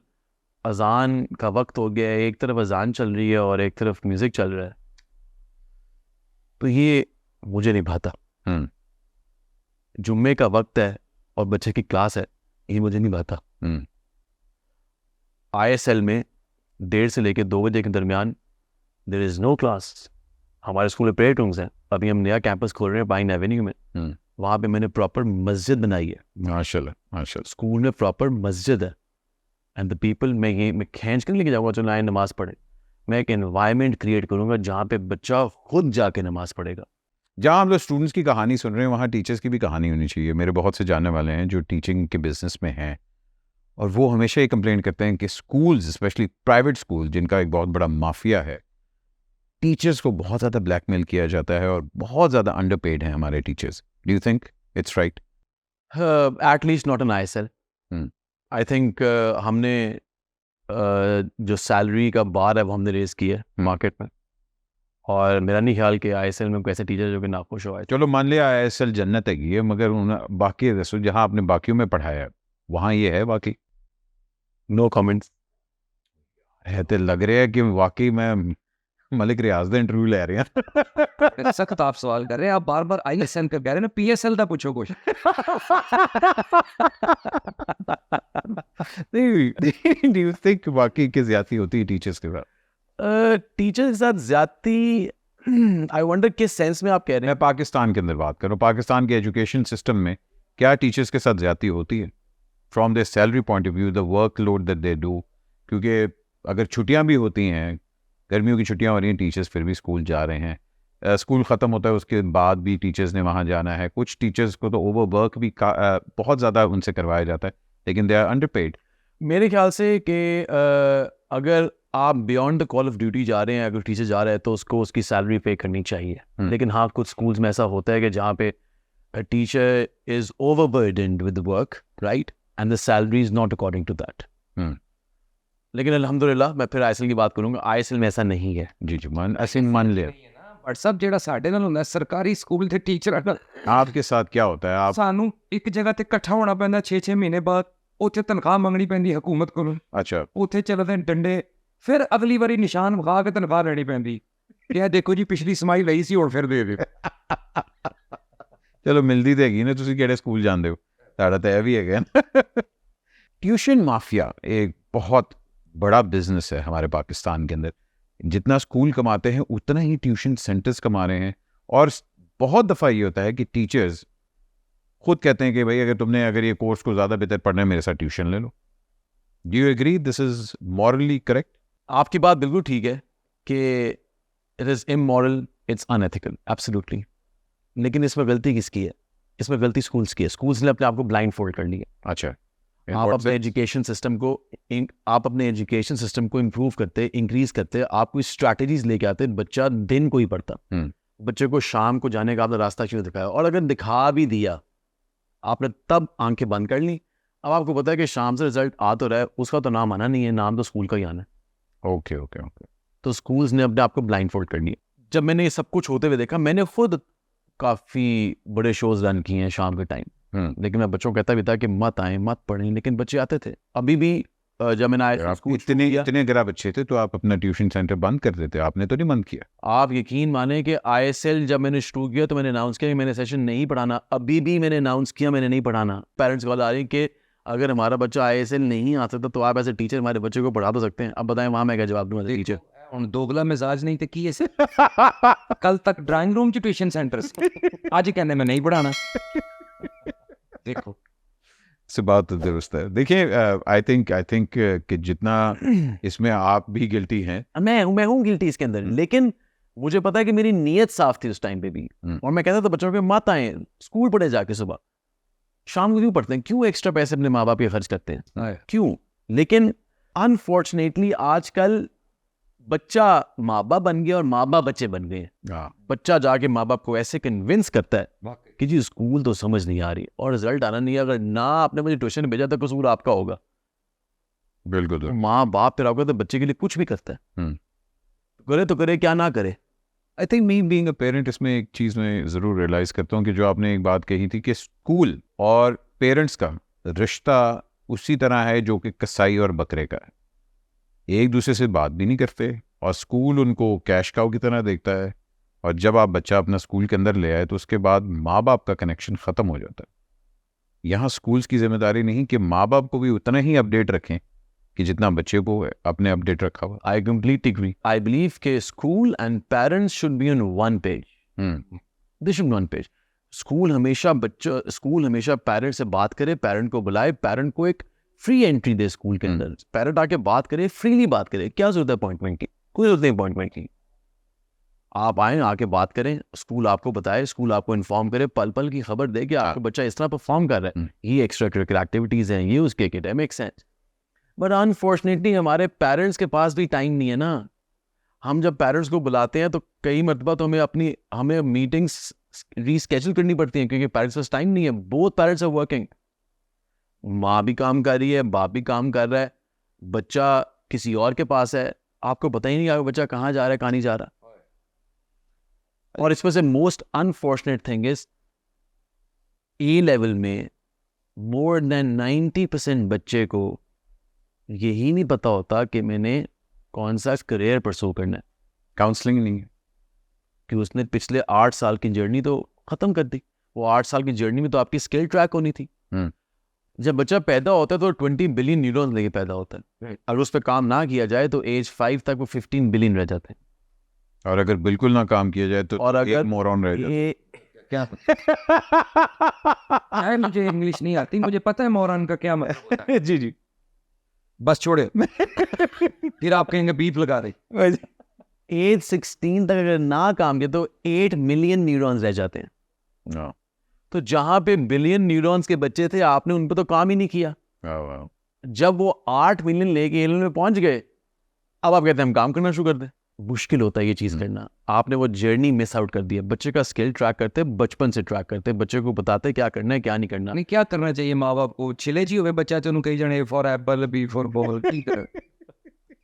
अजान का वक्त हो गया है, एक तरफ अजान चल रही है और एक तरफ म्यूजिक चल रहा है, तो ये मुझे नहीं भाता। जुम्मे का वक्त है और बच्चे की क्लास है, ये मुझे नहीं भाता। ISL में 1:30 से लेकर 2 बजे के दरमियान देयर इज नो क्लास। हमारे स्कूल में प्रेयर रूम्स हैं, अभी हम नया कैंपस खोल रहे हैं पाइन एवेन्यू में, वहाँ पे मैंने प्रॉपर मस्जिद बनाई है। माशाल्लाह माशाल्लाह। स्कूल में प्रॉपर मस्जिद है एंड द पीपल, मैं खींच कर लेके जाऊँगा जो ना नमाज पढ़े, मैं एक एनवायरनमेंट क्रिएट करूँगा जहाँ पे बच्चा खुद जाके नमाज पढ़ेगा। जहाँ हम लोग स्टूडेंट्स की कहानी सुन रहे हैं वहाँ टीचर्स की भी कहानी होनी चाहिए। मेरे बहुत से जानने वाले हैं जो टीचिंग के बिजनेस में हैं, और वो हमेशा ये कंप्लेंट करते हैं कि स्कूल्स, स्पेशली प्राइवेट स्कूल जिनका एक बहुत बड़ा माफिया है, टीचर्स को बहुत ज़्यादा ब्लैकमेल किया जाता है और बहुत ज़्यादा अंडरपेड हैं हमारे teachers. Do you think it's right? At least not an ISL। I think हमने जो सैलरी का बार है वो हमने रेज किया है मार्केट में, और मेरा नहीं ख्याल कि ISL में कोई ऐसे टीचर जो कि नाखुश हो आए। चलो मान लिया ISL जन्नत है ये, मगर बाकी जहाँ आपने बाकियों में पढ़ाया है वहाँ ये है बाकी? No comments. है तो लग रहा है कि वाकई में मलिक रियाज का इंटरव्यू ले रहे हैं। सख्त आप सवाल कर रहे हैं, आप बार बार ISL का कह रहे हैं ना, PSL का पूछो कुछ। नहीं, डू यू थिंक वाकई की ज्यादती होती है टीचर्स के साथ? टीचर के साथ ज्यादती, आई वंडर किस सेंस में आप कह रहे मैं हैं? पाकिस्तान के अंदर बात कर रहा हूँ, पाकिस्तान के एजुकेशन सिस्टम में क्या टीचर्स के साथ ज्यादती होती है from the salary point of view, the work load that they do? क्योंकि अगर छुट्टियां भी होती हैं, गर्मियों की छुट्टियां हो रही हैं, टीचर्स फिर भी स्कूल जा रहे हैं, स्कूल ख़त्म होता है उसके बाद भी टीचर्स ने वहाँ जाना है। कुछ टीचर्स को तो ओवर वर्क भी बहुत ज़्यादा उनसे करवाया जाता है, लेकिन दे आर अंडरपेड। मेरे ख्याल से कि अगर आप beyond the call of duty जा रहे हैं, अगर टीचर जा रहा है तो उसको उसकी सैलरी पे करनी चाहिए। लेकिन हाँ, कुछ स्कूल्स में ऐसा होता है कि जहाँ पे teacher is overburdened with work, right, and the salary is not according to that. लेकिन अल्हम्दुलिल्लाह मैं फिर ISL की बात करूँगा, ISL में ऐसा नहीं है। जी जी, मान लिया। बट सब जेड़ा साडे नाल हुंदा सरकारी स्कूल ते टीचर नाल, आपके साथ क्या होता है? आप सानू एक जगह ते इकट्ठा होना पैंदा 6-6 महीने बाद, उत्थे तनख्वाह मंगनी पैंदी हुकूमत कोलों, अच्छा, उत्थे चलदे डंडे, फिर अगली बारी निशान विखा के तनख्वाह लेनी पैंदी कि ਇਹ देखो जी पिछली समाई ਲਈ ਸੀ ਹੁਣ ਫਿਰ ਦੇ ਦਿਓ। चलो मिलती तो हैगी ना, तुसी किहड़े स्कूल जांदे हो, साडा तो यह भी है। ट्यूशन माफिया एक बहुत बड़ा बिजनेस है हमारे पाकिस्तान के अंदर। जितना स्कूल कमाते हैं उतना ही ट्यूशन सेंटर्स कमा रहे हैं, और बहुत दफ़ा ये होता है कि टीचर्स खुद कहते हैं कि भाई अगर ये कोर्स को ज़्यादा बेहतर पढ़ना है मेरे साथ ट्यूशन ले लो. Do you agree this is morally correct? आपकी बात बिल्कुल ठीक है कि it is immoral, it's unethical, absolutely. लेकिन इसमें गलती किसकी है? इसमें गलती स्कूल्स की है. स्कूल्स ने अपने आप को ब्लाइंड फोल्ड कर लिया. अच्छा. आप अपने एजुकेशन सिस्टम को इम्प्रूव करते, इंक्रीज करते, आप कोई स्ट्रैटेजीज लेके आते, बच्चा दिन को ही पढ़ता. बच्चे को शाम को जाने का आपने रास्ता क्यों दिखाया? और अगर दिखा भी दिया आपने तब आंखें बंद कर ली. अब आपको पता है कि शाम से रिजल्ट आ तो रहा है, उसका तो नाम आना नहीं है, नाम तो स्कूल का ही आना है. Okay okay okay. तो स्कूल्स ने अपने आप को ब्लाइंड फोल्ड कर लिया. जब मैंने ये सब कुछ होते हुए देखा, मैंने खुद काफ़ी बड़े शोज रन किए हैं शाम के टाइम. लेकिन मैं बच्चों को कहता भी था कि मत आए, मत पढ़ें, लेकिन बच्चे आते थे. अभी भी जब मैंने आया स्कूल इतने अगर आप अच्छे थे तो आप अपना ट्यूशन सेंटर बंद कर देते. आपने तो नहीं बंद किया. आप यकीन माने कि ISL जब मैंने शुरू किया तो मैंने अनाउंस किया कि मैंने सेशन नहीं पढ़ाना. अभी भी मैंने अनाउंस किया मैंने नहीं पढ़ाना. पेरेंट्स कॉल आ रही कि अगर हमारा बच्चा ISL नहीं आ सकता तो आप ऐसे टीचर हमारे बच्चे को पढ़ा तो सकते हैं. अब बताएं वहाँ मैं क्या जवाब दूँ टीचर? ਹੁਣ ਦੋਗਲਾ ਮਿਜ਼ਾਜ नहीं थे की ऐसे कल तक ड्राइंग रूम च ट्यूशन सेंटर आज कहने मैं नहीं पढ़ाना. देखो से बात तो दुरुस्त है. देखिए आई थिंक कि जितना इसमें आप भी गिल्टी हैं. मैं हूँ गिल्टी इसके अंदर. लेकिन मुझे पता है कि मेरी नीयत साफ थी उस टाइम पे भी. और मैं कहता था बच्चों के मत आए, स्कूल पढ़े जाके सुबह, शाम को क्यों पढ़ते हैं, क्यों एक्स्ट्रा पैसे अपने माँ बाप के खर्च करते हैं, क्यों? लेकिन अनफॉर्चुनेटली आजकल बच्चा माँ बाप बन गया और माँ बाप बच्चे बन गए. बच्चा जाके माँ बाप को ऐसे कन्विंस करता है कि जी स्कूल तो समझ नहीं आ रही और रिजल्ट आना नहीं है, अगर ना आपने मुझे ट्यूशन भेजा तो कसूर आपका होगा. बिल्कुल. तो माँ बाप फिर आपको तो बच्चे के लिए कुछ भी करता है. करे तो करे, क्या ना करे. I think me being a parent इसमें एक चीज़ मैं ज़रूर रियलाइज़ करता हूँ कि जो आपने एक बात कही थी कि स्कूल और पेरेंट्स का रिश्ता उसी तरह है जो कि कसाई और बकरे का है. एक दूसरे से बात भी नहीं करते और स्कूल उनको कैश काउ की तरह देखता है. और जब आप बच्चा अपना स्कूल के अंदर ले आए तो उसके बाद माँ बाप का कनेक्शन ख़त्म हो जाता है. यहाँ स्कूल्स की जिम्मेदारी नहीं कि माँ बाप को भी उतना ही अपडेट रखें कि जितना बच्चे को अपने अपडेट रखा हुआ. I completely agree. I believe के school and parents should be on one page. They should be on page. School हमेशा पेरेंट से बात करे, पेरेंट को बुलाए, पेरेंट को एक फ्री एंट्री दे स्कूल के अंदर. पेरेंट आके बात करे, फ्रीली बात करे. क्या जरूरत है अपॉइंटमेंट की? कोई जरूरत नहीं अपॉइंटमेंट की. आप आए, आके बात करें, स्कूल आपको बताए, स्कूल आपको इन्फॉर्म करे, पल पल की खबर दे कि आपका बच्चा इस तरह परफॉर्म कर रहा है, ये एक्स्ट्रा करिकुलर एक्टिविटीज़ हैं, ये उसके एकेडमिक्स हैं. बट अनफॉर्चुनेटली हमारे पेरेंट्स के पास भी टाइम नहीं है ना. हम जब पेरेंट्स को बुलाते हैं तो कई मरतबा तो हमें मीटिंग्स रीस्केड्यूल करनी पड़ती हैं क्योंकि पेरेंट्स पास टाइम नहीं है. Both parents are working. माँ भी काम कर रही है, बाप भी काम कर रहा है, बच्चा किसी और के पास है, आपको पता ही नहीं आपका बच्चा कहाँ जा रहा है, कहाँ नहीं जा रहा. और इसमें से most unfortunate thing is A level में मोर देन 90% बच्चे को यही नहीं पता होता कि मैंने कौन सा करियर परसू करना है. काउंसलिंग नहीं है कि उसने पिछले 8 साल की जर्नी तो ख़त्म कर दी. वो 8 साल की जर्नी में तो आपकी स्किल ट्रैक होनी थी. जब बच्चा पैदा होता है तो 20 बिलियन न्यूरॉन्स लेके पैदा होता है. अगर उस पर काम ना किया जाए तो एज 5 तक वो 15 बिलियन रह जाते हैं. और अगर बिल्कुल ना काम किया जाए तो और अगर मोरॉन रह जाता है. क्या यार मुझे इंग्लिश नहीं आती, मुझे पता है मोरान का क्या मतलब होता है. जी बस छोड़े फिर आप कहेंगे बीप लगा रहे. एज 16 तक अगर ना काम किया तो 8 मिलियन न्यूरॉन्स रह जाते हैं. तो जहां पे बिलियन न्यूरॉन्स के बच्चे थे आपने उन पर तो काम ही नहीं किया. जब वो 8 मिलियन लेके एलियन में पहुंच गए, अब आप कहते हैं हम काम करना शुरू कर दें. मुश्किल होता है ये चीज़ करना. आपने वो जर्नी मिस आउट कर दिया. बच्चे का स्किल ट्रैक करते, बचपन से ट्रैक करते, बच्चे को बताते क्या करना है क्या नहीं करना. नहीं क्या करना चाहिए माँ बाप को? छिले जी हुए बच्चा चलो कई जने for apple B for ball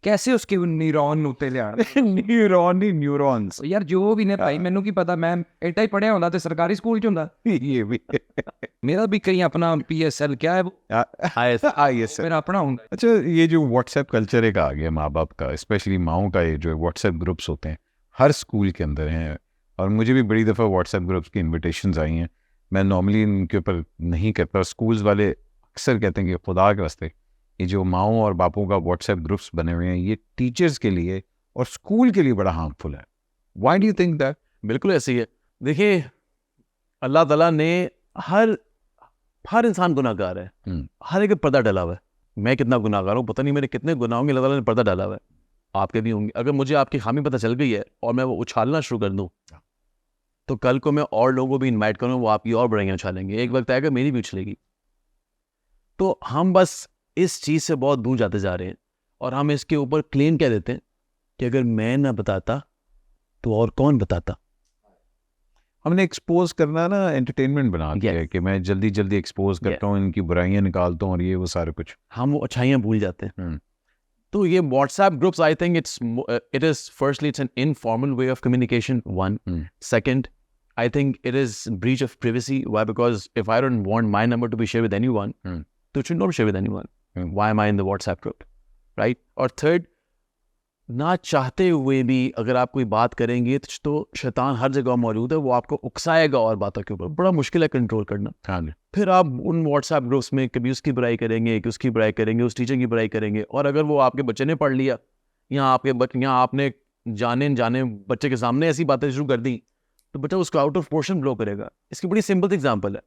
कैसे उसके न्यूरॉन उत्ते लिया न्यूरॉन नहीं न्यूरॉन्स यार जो भी ने भाई मैनू की पता, मैं एटा ही पढ़िया होंदा ते सरकारी स्कूल च होंदा. ये भी मेरा भी कहीं अपना PSL क्या है वो ISL मेरा अपना होंदा. अच्छा, ये जो व्हाट्सएप कल्चर एक आ गया माँ बाप का, स्पेशली माओं का, ये जो व्हाट्सएप ग्रुप्स होते हैं हर स्कूल के अंदर हैं. और मुझे भी बड़ी दफ़ा व्हाट्सएप ग्रुप्स की इन्विटेशंस आई हैं. मैं नॉर्मली इनके ऊपर नहीं करता. स्कूल्स वाले अक्सर कहते हैं कि खुदा के वास्ते ये जो माओं और बापों का व्हाट्सएप ग्रुप्स बने हुए हैं ये टीचर्स के लिए और स्कूल के लिए बड़ा हार्मफुल है. Why do you think that? बिल्कुल ऐसे ही है. देखिए अल्लाह ताला ने हर हर इंसान गुनाहगार है, हर एक पे पर्दा डला हुआ है। मैं कितना गुनाहगार हूँ पता नहीं, मेरे कितने गुनाह होंगे, अल्लाह ताला ने पर्दा डाला हुआ है, आपके भी होंगे। अगर मुझे आपकी खामी पता चल गई है और मैं वो उछालना शुरू कर दूँ, तो कल को मैं और लोगों को भी इन्वाइट करूँ, वो आपकी और बुराइयां उछालेंगे, एक वक्त आएगा मेरी भी उछलेगी। तो हम बस इस चीज़ से बहुत दूर जाते जा रहे हैं, और हम इसके ऊपर क्लेम क्या देते हैं कि अगर मैं ना बताता तो और कौन बताता। हमने एक्सपोज करना ना एंटरटेनमेंट बना दिया है कि मैं जल्दी जल्दी एक्सपोज करता हूँ, इनकी बुराइयां निकालता हूँ और ये वो सारे कुछ, हम वो अच्छाइयाँ भूल जाते हैं। तो ये WhatsApp groups, I think it is firstly it's an informal way of communication, one. Second, I think it is breach of privacy. Why? Because if I don't want my number to be shared with anyone, तो it should not be shared with anyone. Why am I in the WhatsApp group? Right? और third, ना चाहते हुए भी अगर आप कोई बात करेंगे तो शैतान हर जगह मौजूद है, वो आपको उकसाएगा और बातों के ऊपर, बड़ा मुश्किल है कंट्रोल करना। फिर आप उन व्हाट्सएप ग्रुप्स में कभी उसकी बुराई करेंगे, कि उसकी बुराई करेंगे, उस टीचर की बुराई करेंगे, और अगर वो आपके बच्चे ने पढ़ लिया या यहाँ आपने जाने बच्चे के सामने ऐसी बातें शुरू कर दी, तो बच्चा उसको आउट ऑफ पोर्शन ब्लो करेगा। इसकी बड़ी सिंपल एग्जांपल है,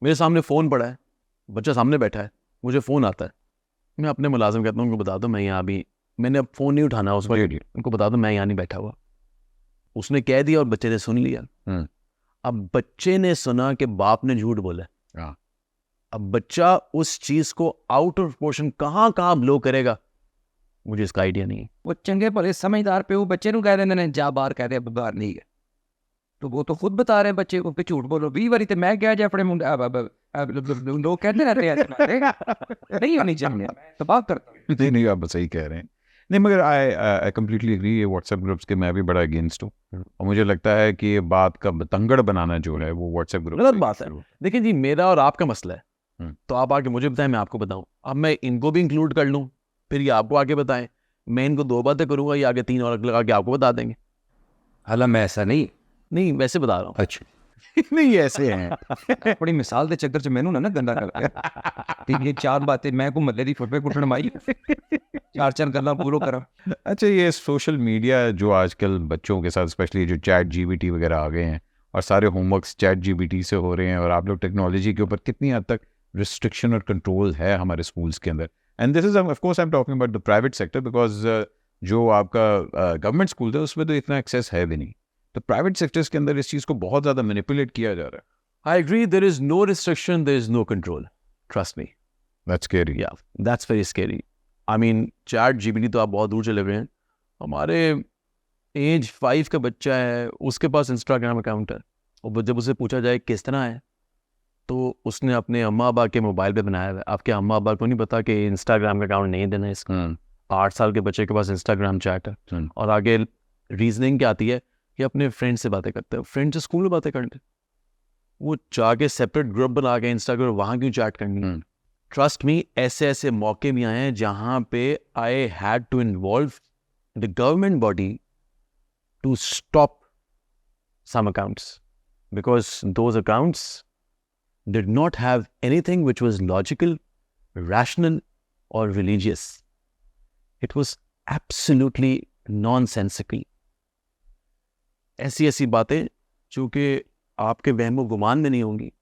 मेरे सामने फ़ोन पड़ा है, बच्चा सामने बैठा है, मुझे फ़ोन आता है, मैं अपने मुलाजिम कहता हूँ उनको बता दो मैं यहाँ अभी, मैंने अब फ़ोन नहीं उठाना उस वक्त, उनको बता दो मैं यहाँ नहीं बैठा हुआ। उसने कह दिया और बच्चे ने सुन लिया। अब बच्चे ने सुना कि बाप ने झूठ बोला, अब बच्चा उस चीज़ को आउट ऑफ पोर्शन कहाँ ब्लो करेगा, मुझे इसका आइडिया नहीं है। वो चंगे भले समझदार पे वो बच्चे कह देंगे ने जा बाहर कह दे बाहर नहीं है, तो वो तो खुद बता रहे हैं बच्चे को कि झूठ बोलो 20 बारी, तो मैं क्या जाए अपने मुंडे लोग कहते रहते हैं नहीं होनी चाहिए, तो बात करता हूँ। नहीं आप सही कह रहे हैं। नहीं मगर आई कम्प्लीटली एग्री, ये व्हाट्सएप ग्रुप्स के मैं भी बड़ा अगेंस्ट हूँ, और मुझे लगता है कि ये बात का बतंगड़ बनाना जो है वो व्हाट्सएप ग्रुप गलत बात है। देखिए जी, मेरा और आपका मसला है, तो आप आके मुझे बताएं, मैं आपको बताऊं। अब मैं इनको भी इंक्लूड कर लूं, फिर ये आपको आके बताएं, मैं इनको 2 बातें करूंगा, ये आगे 3 और लगा के आपको बता देंगे। हालांकि मैं ऐसा नहीं वैसे बता रहा हूँ। अच्छा नहीं ऐसे हैं अपनी मिसाल के चक्कर च मैनू ना गंदा कर ये 4 बातें मैं को मल्ले दी फुटबे कुटण माई 4 गल्लां पूरो करा। अच्छा, ये सोशल मीडिया जो आजकल बच्चों के साथ, स्पेशली जो चैट जीपीटी वगैरह आ गए हैं और सारे होमवर्क्स चैट जीपीटी से हो रहे हैं, और आप लोग टेक्नोलॉजी के ऊपर कितनी हद तक रिस्ट्रिक्शन और कंट्रोल है हमारे स्कूल्स के अंदर? And this is of course I am talking about the private sector, because जो आपका गवर्नमेंट स्कूल है उसमें तो इतना एक्सेस है भी नहीं, तो प्राइवेट सेक्टर्स के अंदर इस चीज़ को बहुत ज़्यादा मैनिपुलेट किया जा रहा है। I agree, there is no restriction, there is no control. Trust me. That's scary. Yeah, that's very scary. I mean, chat GPT तो आप बहुत दूर चले गए हैं। हमारे एज 5 का बच्चा है, उसके पास इंस्टाग्राम अकाउंट है, और जब उसे पूछा जाए किस तरह है, तो उसने अपने अम्मा अब्बा के मोबाइल पे बनाया है। आपके अम्मा अब्बा को नहीं पता कि इंस्टाग्राम का अकाउंट नहीं देना है इसको। 8 साल के बच्चे के पास इंस्टाग्राम चैट है, और आगे रीजनिंग क्या आती है, ये अपने फ्रेंड से बातें करते हैं, फ्रेंड से स्कूल में बातें करते हैं, वो जाके सेपरेट ग्रुप बना के इंस्टाग्राम, वहाँ क्यों चैट करनी? ट्रस्ट मी, ऐसे मौके भी आए हैं जहाँ पे I had to involve the government body to stop some accounts, because those accounts did not have anything which was logical, rational और religious. It was absolutely nonsensical. ऐसी बातें जो कि आपके वहमो गुमान में नहीं होंगी,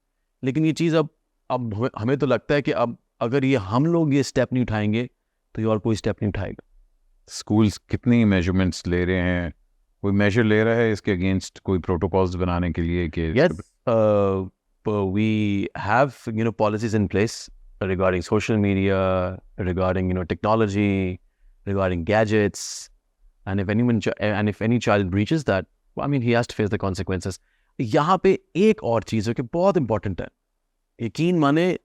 लेकिन ये चीज़ अब हमें तो लगता है कि अब अगर ये हम लोग ये स्टेप नहीं उठाएंगे तो ये और कोई स्टेप नहीं उठाएगा। स्कूल्स कितनी मेजरमेंट्स ले रहे हैं, कोई मेजर ले रहा है इसके अगेंस्ट, कोई प्रोटोकॉल्स बनाने के लिए कि yes, we have policies in place regarding social media, regarding technology, regarding gadgets, and if any child breaches that, I mean he has to face the consequences. यहाँ पे एक और चीज़ है कि बहुत इंपॉर्टेंट है, यकीन माने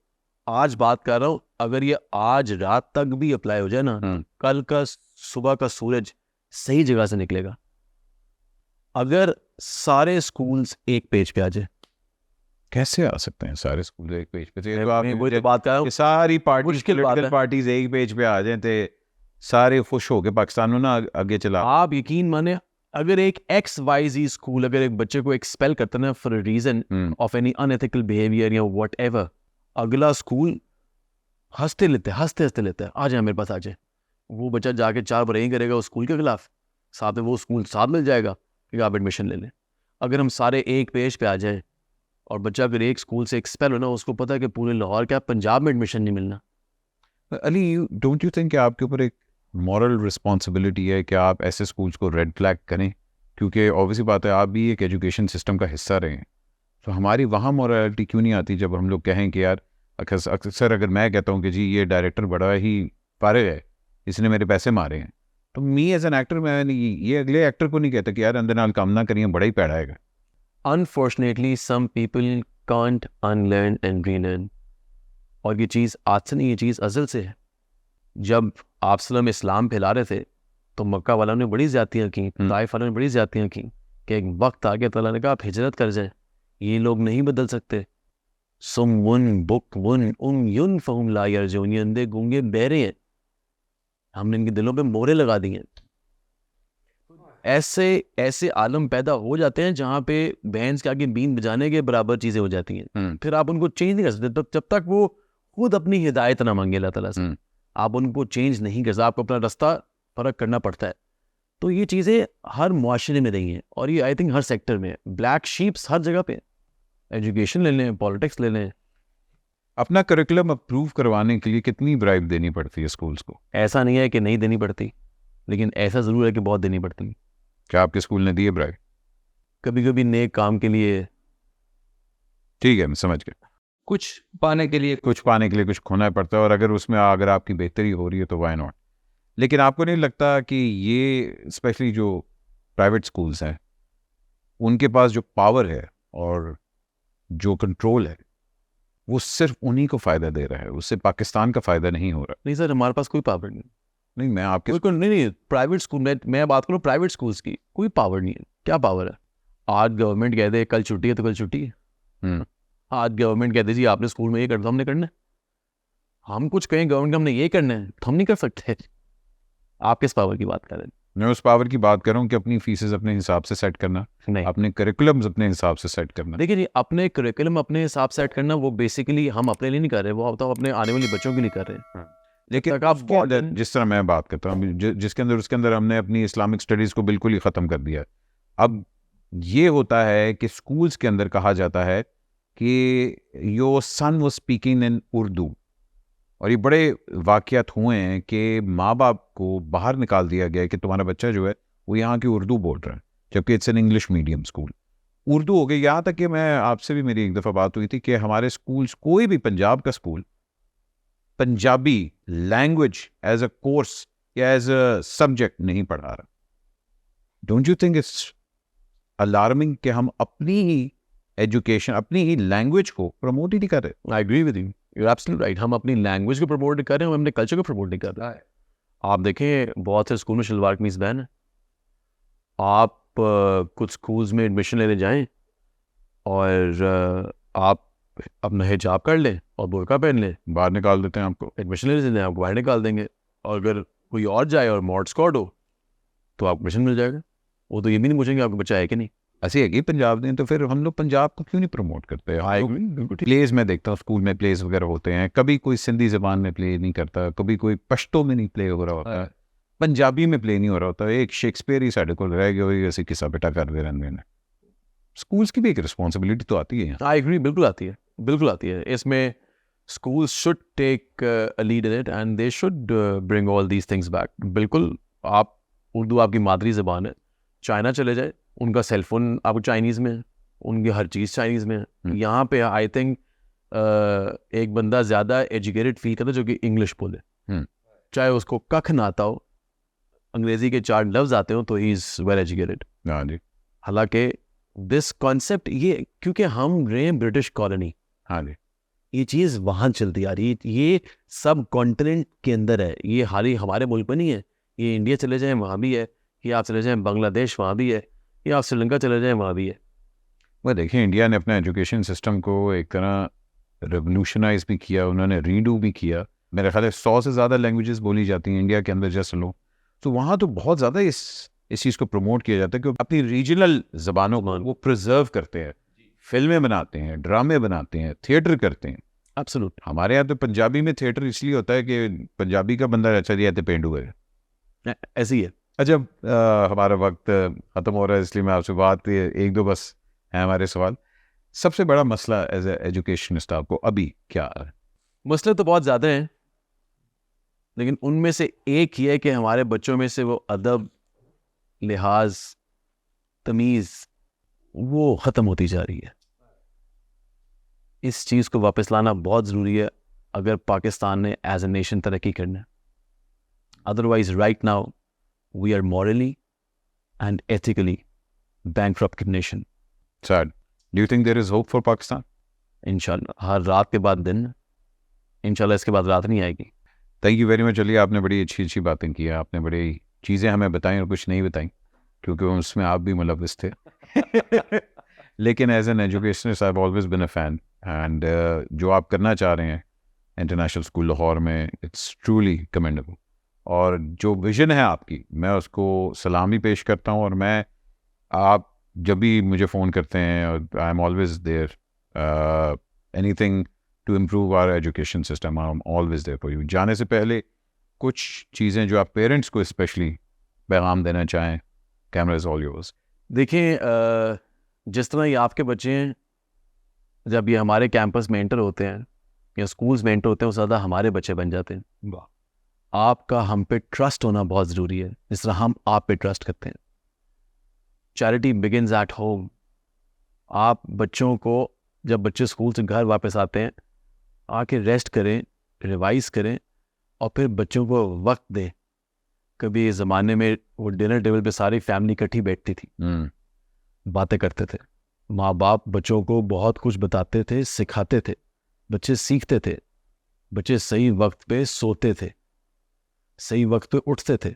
आज बात कर रहा हूँ, अगर ये आज रात तक भी अप्लाई हो जाए ना, कल का सुबह का सूरज सही जगह से निकलेगा। अगर सारे स्कूल्स एक पेज पे आ जाए, कैसे आ सकते हैं सारे स्कूल एक पेज पे? वही तो बात कर रहा हूँ, सारी मुश्किल बात है। पार्टीज एक पेज पे आ जाए तो सारे खुश हो के पाकिस्तान में ना आगे चला। आप यकीन माने, अगर एक XYZ स्कूल अगर एक बच्चे को एक्सपेल करता ना for a reason of any unethical behaviour या व्हाटएवर, अगला स्कूल हंसते लेते हैं, आ जाए मेरे पास आ जाए। वो बच्चा जाके 4 बुराई करेगा उस स्कूल के खिलाफ, साथ में वो स्कूल साथ मिल जाएगा कि आप एडमिशन ले लें। अगर हम सारे एक पेज पे आ जाए और बच्चा अगर एक स्कूल से एक्सपेल हो ना, उसको पता है कि पूरे लाहौर क्या पंजाब में एडमिशन नहीं मिलना। अली, डोंट यू थिंक कि आपके ऊपर एक मॉरल रिस्पॉन्सिबिलिटी है कि आप ऐसे स्कूल्स को रेड फ्लैग करें? क्योंकि ऑब्वियसली बात है, आप भी एक एजुकेशन सिस्टम का हिस्सा रहे हैं, तो हमारी वहाँ मॉरलिटी क्यों नहीं आती जब हम लोग कहें कि यार, अक्सर अगर मैं कहता हूँ कि जी ये डायरेक्टर बड़ा ही फारिग है, इसने मेरे पैसे मारे हैं, तो मी एज एन एक्टर मैं ये अगले एक्टर को नहीं कहता कि यार अंदर नाल काम ना करिए, बड़ा ही पैड़ा है। Unfortunately some people can't unlearn and relearn, और ये चीज़ आज से नहीं, ये चीज़ अज़ल से है। जब आप सल्लम इस्लाम फैला रहे थे तो मक्का वालों ने बड़ी ज़्यादतियाँ की, ताइफ वालों ने बड़ी ज़्यादतियाँ की कि एक वक्त आ गया, ताला ने कहा आप हिजरत कर जाएं, ये लोग नहीं बदल सकते। सुम वन बुक वन उम युन फहुम ला यरजून, ये अंधे गूंगे बहरे हैं, हमने इनके दिलों पे मोहरे लगा दी हैं। ऐसे ऐसे आलम पैदा हो जाते हैं जहाँ पे भैंस के आगे बीन बजाने के बराबर चीज़ें हो जाती हैं। फिर आप उनको चेंज नहीं कर सकते जब तक वो खुद अपनी हिदायत ना मांगे अल्लाह ताला से। आप उनको चेंज नहीं कर सकते, आपको अपना रास्ता फ़र्क करना पड़ता है। तो ये चीज़ें हर मुआशरे में रही हैं, और ये आई थिंक हर सेक्टर में। ब्लैक शीप्स हर जगह पे, एजुकेशन ले लें, पॉलिटिक्स ले लें। अपना करिकुलम अप्रूव करवाने के लिए कितनी ब्राइब देनी पड़ती है स्कूल्स को? ऐसा नहीं है कि नहीं देनी पड़ती, लेकिन ऐसा ज़रूर है कि बहुत देनी पड़ती है। क्या आपके स्कूल ने दिए ब्राइब? कभी कभी नेक काम के लिए। ठीक है, मैं समझ गया। कुछ पाने के लिए कुछ पाने के लिए कुछ खोना पड़ता है, और अगर आपकी बेहतरी हो रही है तो वाई नॉट। लेकिन आपको नहीं लगता कि ये स्पेशली जो प्राइवेट स्कूल्स हैं, उनके पास जो पावर है और जो कंट्रोल है, वो सिर्फ उन्हीं को फ़ायदा दे रहा है, उससे पाकिस्तान का फ़ायदा नहीं हो रहा? नहीं सर, हमारे पास कोई पावर नहीं। नहीं, मैं आपके नहीं, प्राइवेट स्कूल में मैं बात करूँ, प्राइवेट स्कूल्स की कोई पावर नहीं है। क्या पावर है? आज गवर्नमेंट कह दे कल छुट्टी है तो कल छुट्टी है। आज गवर्नमेंट कहते जी आपने स्कूल में ये करना, हमने करना है। हम कुछ कहें गवर्नमेंट हमने ये करना है तो हम नहीं कर सकते। आप किस पावर की बात कर रहे हैं? मैं उस पावर की बात कर रहा हूँ कि अपनी फीसेस अपने हिसाब से सेट करना, नहीं, अपने करिकुलम्स अपने हिसाब से सेट करना। देखिए जी, अपने करिकुलम अपने हिसाब सेट करना वो बेसिकली हम अपने लिए नहीं कर रहे, वो तो अपने आने वाले बच्चों के लिए कर रहे हैं। लेकिन तक आप उसके अंदर, जिस तरह मैं बात करता हूँ, उसके अंदर हमने अपनी इस्लामिक स्टडीज़ को बिल्कुल ही ख़त्म कर दिया। अब ये होता है कि स्कूल्स के अंदर कहा जाता है कि your son was speaking in Urdu, और ये बड़े वाक़यात हुए हैं कि माँ बाप को बाहर निकाल दिया गया है कि तुम्हारा बच्चा जो है वो यहाँ की उर्दू बोल रहा है, जबकि it's an English medium school. Urdu हो गई, यहाँ तक कि मैं आपसे भी मेरी एक दफ़ा बात हुई थी कि हमारे स्कूल्स, कोई भी पंजाब का school Punjabi language as a course या एज अ सब्जेक्ट नहीं पढ़ा रहा। Don't you think it's alarming कि हम अपनी ही एजुकेशन, अपनी ही लैंग्वेज को प्रमोट ही नहीं कर रहे? I agree with you, you are absolutely right. हम अपनी लैंग्वेज को प्रमोट कर रहे हैं, हम अपने कल्चर को प्रमोट नहीं कर रहे हैं। आप देखें बहुत से स्कूल में शलवार कमीज बैन है। आप कुछ स्कूल्स में एडमिशन लेने जाएं और आप अपना हिजाब कर लें और बुर्का पहन लें, बाहर निकाल देते हैं आपको। एडमिशन लेने दें, आपको बाहर निकाल देंगे। और अगर कोई और जाए और मॉड स्क्वाड हो तो आपको एडमिशन मिल जाएगा। वो तो ये भी नहीं पूछेंगे आपका बच्चा है कि नहीं। ऐसे है कि पंजाब ने, तो फिर हम लोग पंजाब को क्यों नहीं प्रमोट करते? प्लेज में देखता हूँ, स्कूल में प्लेज वगैरह होते हैं, कभी कोई सिंधी ज़बान में प्ले नहीं करता, कभी कोई पश्तो में नहीं प्ले हो रहा होता है, पंजाबी में प्ले नहीं हो रहा होता। एक शेक्सपियर ही साढ़े को रह गया, वही ऐसे किस्सा बेटा कर दे रहे हैं। स्कूल्स की भी एक रिस्पॉन्सिबिलिटी तो आती है। आई एग्री, बिल्कुल आती है, बिल्कुल आती है। इसमें schools should take a lead in it and they should bring all these things back. बिल्कुल, आप उर्दू आपकी मादरी ज़बान है। चाइना चले जाए, उनका सेलफोन आपको चाइनीज़ में है, उनकी हर चीज़ चाइनीज़ में है। यहाँ पे आई थिंक एक बंदा ज़्यादा एजुकेटेड फील करता है जो कि इंग्लिश बोले, चाहे उसको कख ना आता हो, अंग्रेज़ी के 4 लफ्ज़ आते हो, तो ही इज़ वेल एजुकेटेड। हाँ जी। हालांकि दिस कॉन्सेप्ट, ये क्योंकि हम रहे हैं ब्रिटिश कॉलोनी, हाँ जी, ये चीज़ वहाँ चलती आ रही है, ये सब कॉन्टिनेंट के अंदर है। ये हाल ही हमारे मुल्क में नहीं है, ये इंडिया चले जाएं वहाँ भी है, ये आप चले जाएं बांग्लादेश वहाँ भी है, ये आप श्रीलंका चले जाएं वहाँ भी है। वह देखिए, इंडिया ने अपना एजुकेशन सिस्टम को एक तरह रेवोल्यूशनाइज भी किया, उन्होंने रीडू भी किया। मेरे ख्याल है 100 से ज़्यादा लैंग्वेजेस बोली जाती हैं इंडिया के अंदर, जैसे लो, तो वहाँ तो बहुत ज़्यादा इस चीज़ को प्रमोट किया जाता है कि अपनी रीजनल ज़बानों को वो प्रिजर्व करते हैं, फिल्में बनाते हैं, ड्रामे बनाते हैं, थिएटर करते हैं। एब्सोल्यूट। हमारे यहाँ तो पंजाबी में थिएटर इसलिए होता है कि पंजाबी का बंदा अच्छा दिया तो पेंडू है। ऐसे ही है। अच्छा, हमारा वक्त ख़त्म हो रहा है, इसलिए मैं आपसे बात, 1-2 बस है हमारे सवाल सबसे बड़ा मसला एज ए एजुकेशनिस्ट आपको अभी क्या आ रहा है? मसले तो बहुत ज़्यादा हैं, लेकिन उनमें से एक ही है कि हमारे बच्चों में से वो अदब, लिहाज, तमीज़ वो ख़त्म होती जा रही है। इस चीज़ को वापस लाना बहुत ज़रूरी है अगर पाकिस्तान ने एज ए नेशन तरक्की करना है। Otherwise right now we are morally and ethically bankrupt nation. Sad. Do you think there is hope for Pakistan? इंशाल्लाह हर रात के बाद दिन, इंशाल्लाह इसके बाद रात नहीं आएगी। Thank you very much Ali, आपने बड़ी अच्छी अच्छी बातें की हैं, आपने बड़ी चीज़ें हमें बताई और कुछ नहीं बताई क्योंकि उसमें आप भी मुलव्वस थे लेकिन as an educationist I have always been a fan and जो आप करना चाह रहे हैं इंटरनेशनल स्कूल लाहौर में, इट्स ट्रूली कमेंडेबल। और जो विजन है आपकी, मैं उसको सलामी पेश करता हूँ। और मैं, आप जब भी मुझे फ़ोन करते हैं, I am always there, anything to improve our education system, I am always there for you. जाने से पहले कुछ चीज़ें जो आप पेरेंट्स को स्पेशली पैगाम देना चाहें, कैमरा इज़ ऑल योर्स। देखिए, जिस तरह ये आपके बच्चे हैं, जब ये हमारे कैंपस में एंटर होते हैं या स्कूल्स में एंटर होते हैं, वो ज़्यादा हमारे बच्चे बन जाते हैं। आपका हम पे ट्रस्ट होना बहुत ज़रूरी है, जिस तरह हम आप पे ट्रस्ट करते हैं। Charity begins at home. आप बच्चों को, जब बच्चे स्कूल से घर वापस आते हैं, आके रेस्ट करें, रिवाइज करें और फिर बच्चों को वक्त दें। कभी इस ज़माने में वो डिनर टेबल पे सारी फैमिली इकट्ठी बैठती थी, बातें करते थे, माँ बाप बच्चों को बहुत कुछ बताते थे, सिखाते थे, बच्चे सीखते थे, बच्चे सही वक्त पे सोते थे, सही वक्त पे उठते थे।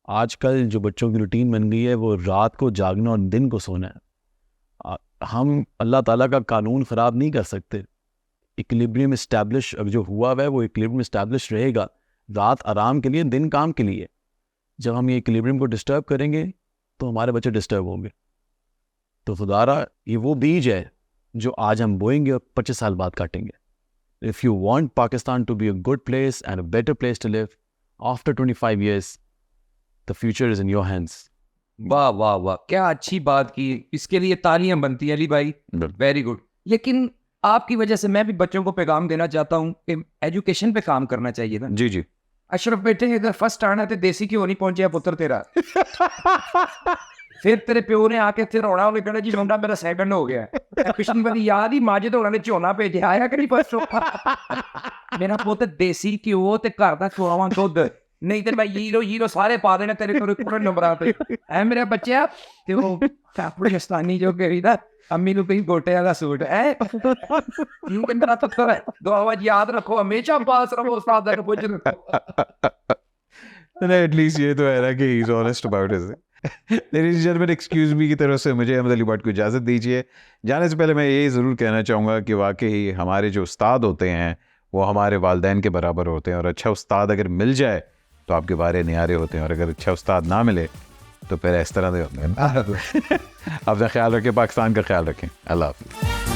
आजकल जो बच्चों की रूटीन बन गई है वो रात को जागना और दिन को सोना है। हम अल्लाह ताला का कानून ख़राब नहीं कर सकते। इक्विलिब्रियम इस्टेब्लिश जो हुआ है वो इक्विलिब्रियम इस्टेब्लिश रहेगा। रात आराम के लिए, दिन काम के लिए। जब हम ये इक्विलिब्रियम को डिस्टर्ब करेंगे तो हमारे बच्चे डिस्टर्ब होंगे। तो खुदारा ये वो बीज है जो आज हम बोएंगे और 25 साल बाद काटेंगे। If you want Pakistan to be a good place and a better place to live after 25 years, the future is in your hands. वाह वाह वाह, क्या अच्छी बात की। इसके लिए तालियां बनती हैं अली भाई, वेरी गुड। लेकिन आपकी वजह से मैं भी बच्चों को पैगाम देना चाहता हूँ कि एजुकेशन पे काम करना चाहिए ना। जी जी। अशरफ बेटे, अगर फर्स्ट आना तो देसी क्यों नहीं पहुंचे पुत्र तेरा फिर तेरे प्यो ने आके फिर रोना, उन्हें कहना जी मुंडा मेरा सेकंड हो गया है। पिछली बार याद ही माजिद होना ने झोना भेजा आया कि नहीं फर्स्ट मेरा पुत देसी घ्यो ते घर दा चोरावां दुद्ध, नहीं तो मैं हीरो सारे पा देने तेरे को पूरे नंबर पे है मेरे बच्चे। ते वो पाकिस्तानी जो कही दा अम्मी नु कहीं गोटे वाला सूट है यूं कहना तो दुआ याद रखो, हमेशा पास रहो उस्ताद तक पहुंच। एटलीस्ट ये तो है ना कि he is honest about it. Ladies and gentleman, excuse me की तरफ से मुझे अहमद अली भट्ट को इजाज़त दीजिए। जाने से पहले मैं ये ज़रूर कहना चाहूँगा कि वाकई हमारे जो उस्ताद होते हैं वो हमारे वालिदैन के बराबर होते हैं। और अच्छा उस्ताद अगर मिल जाए तो आपके बारे न्यारे होते हैं, और अगर अच्छा उस्ताद ना मिले तो फिर इस तरह से होते हैं। अपना ख्याल रखें, पाकिस्तान का ख्याल रखें। अल्लाह हाफ़िज़।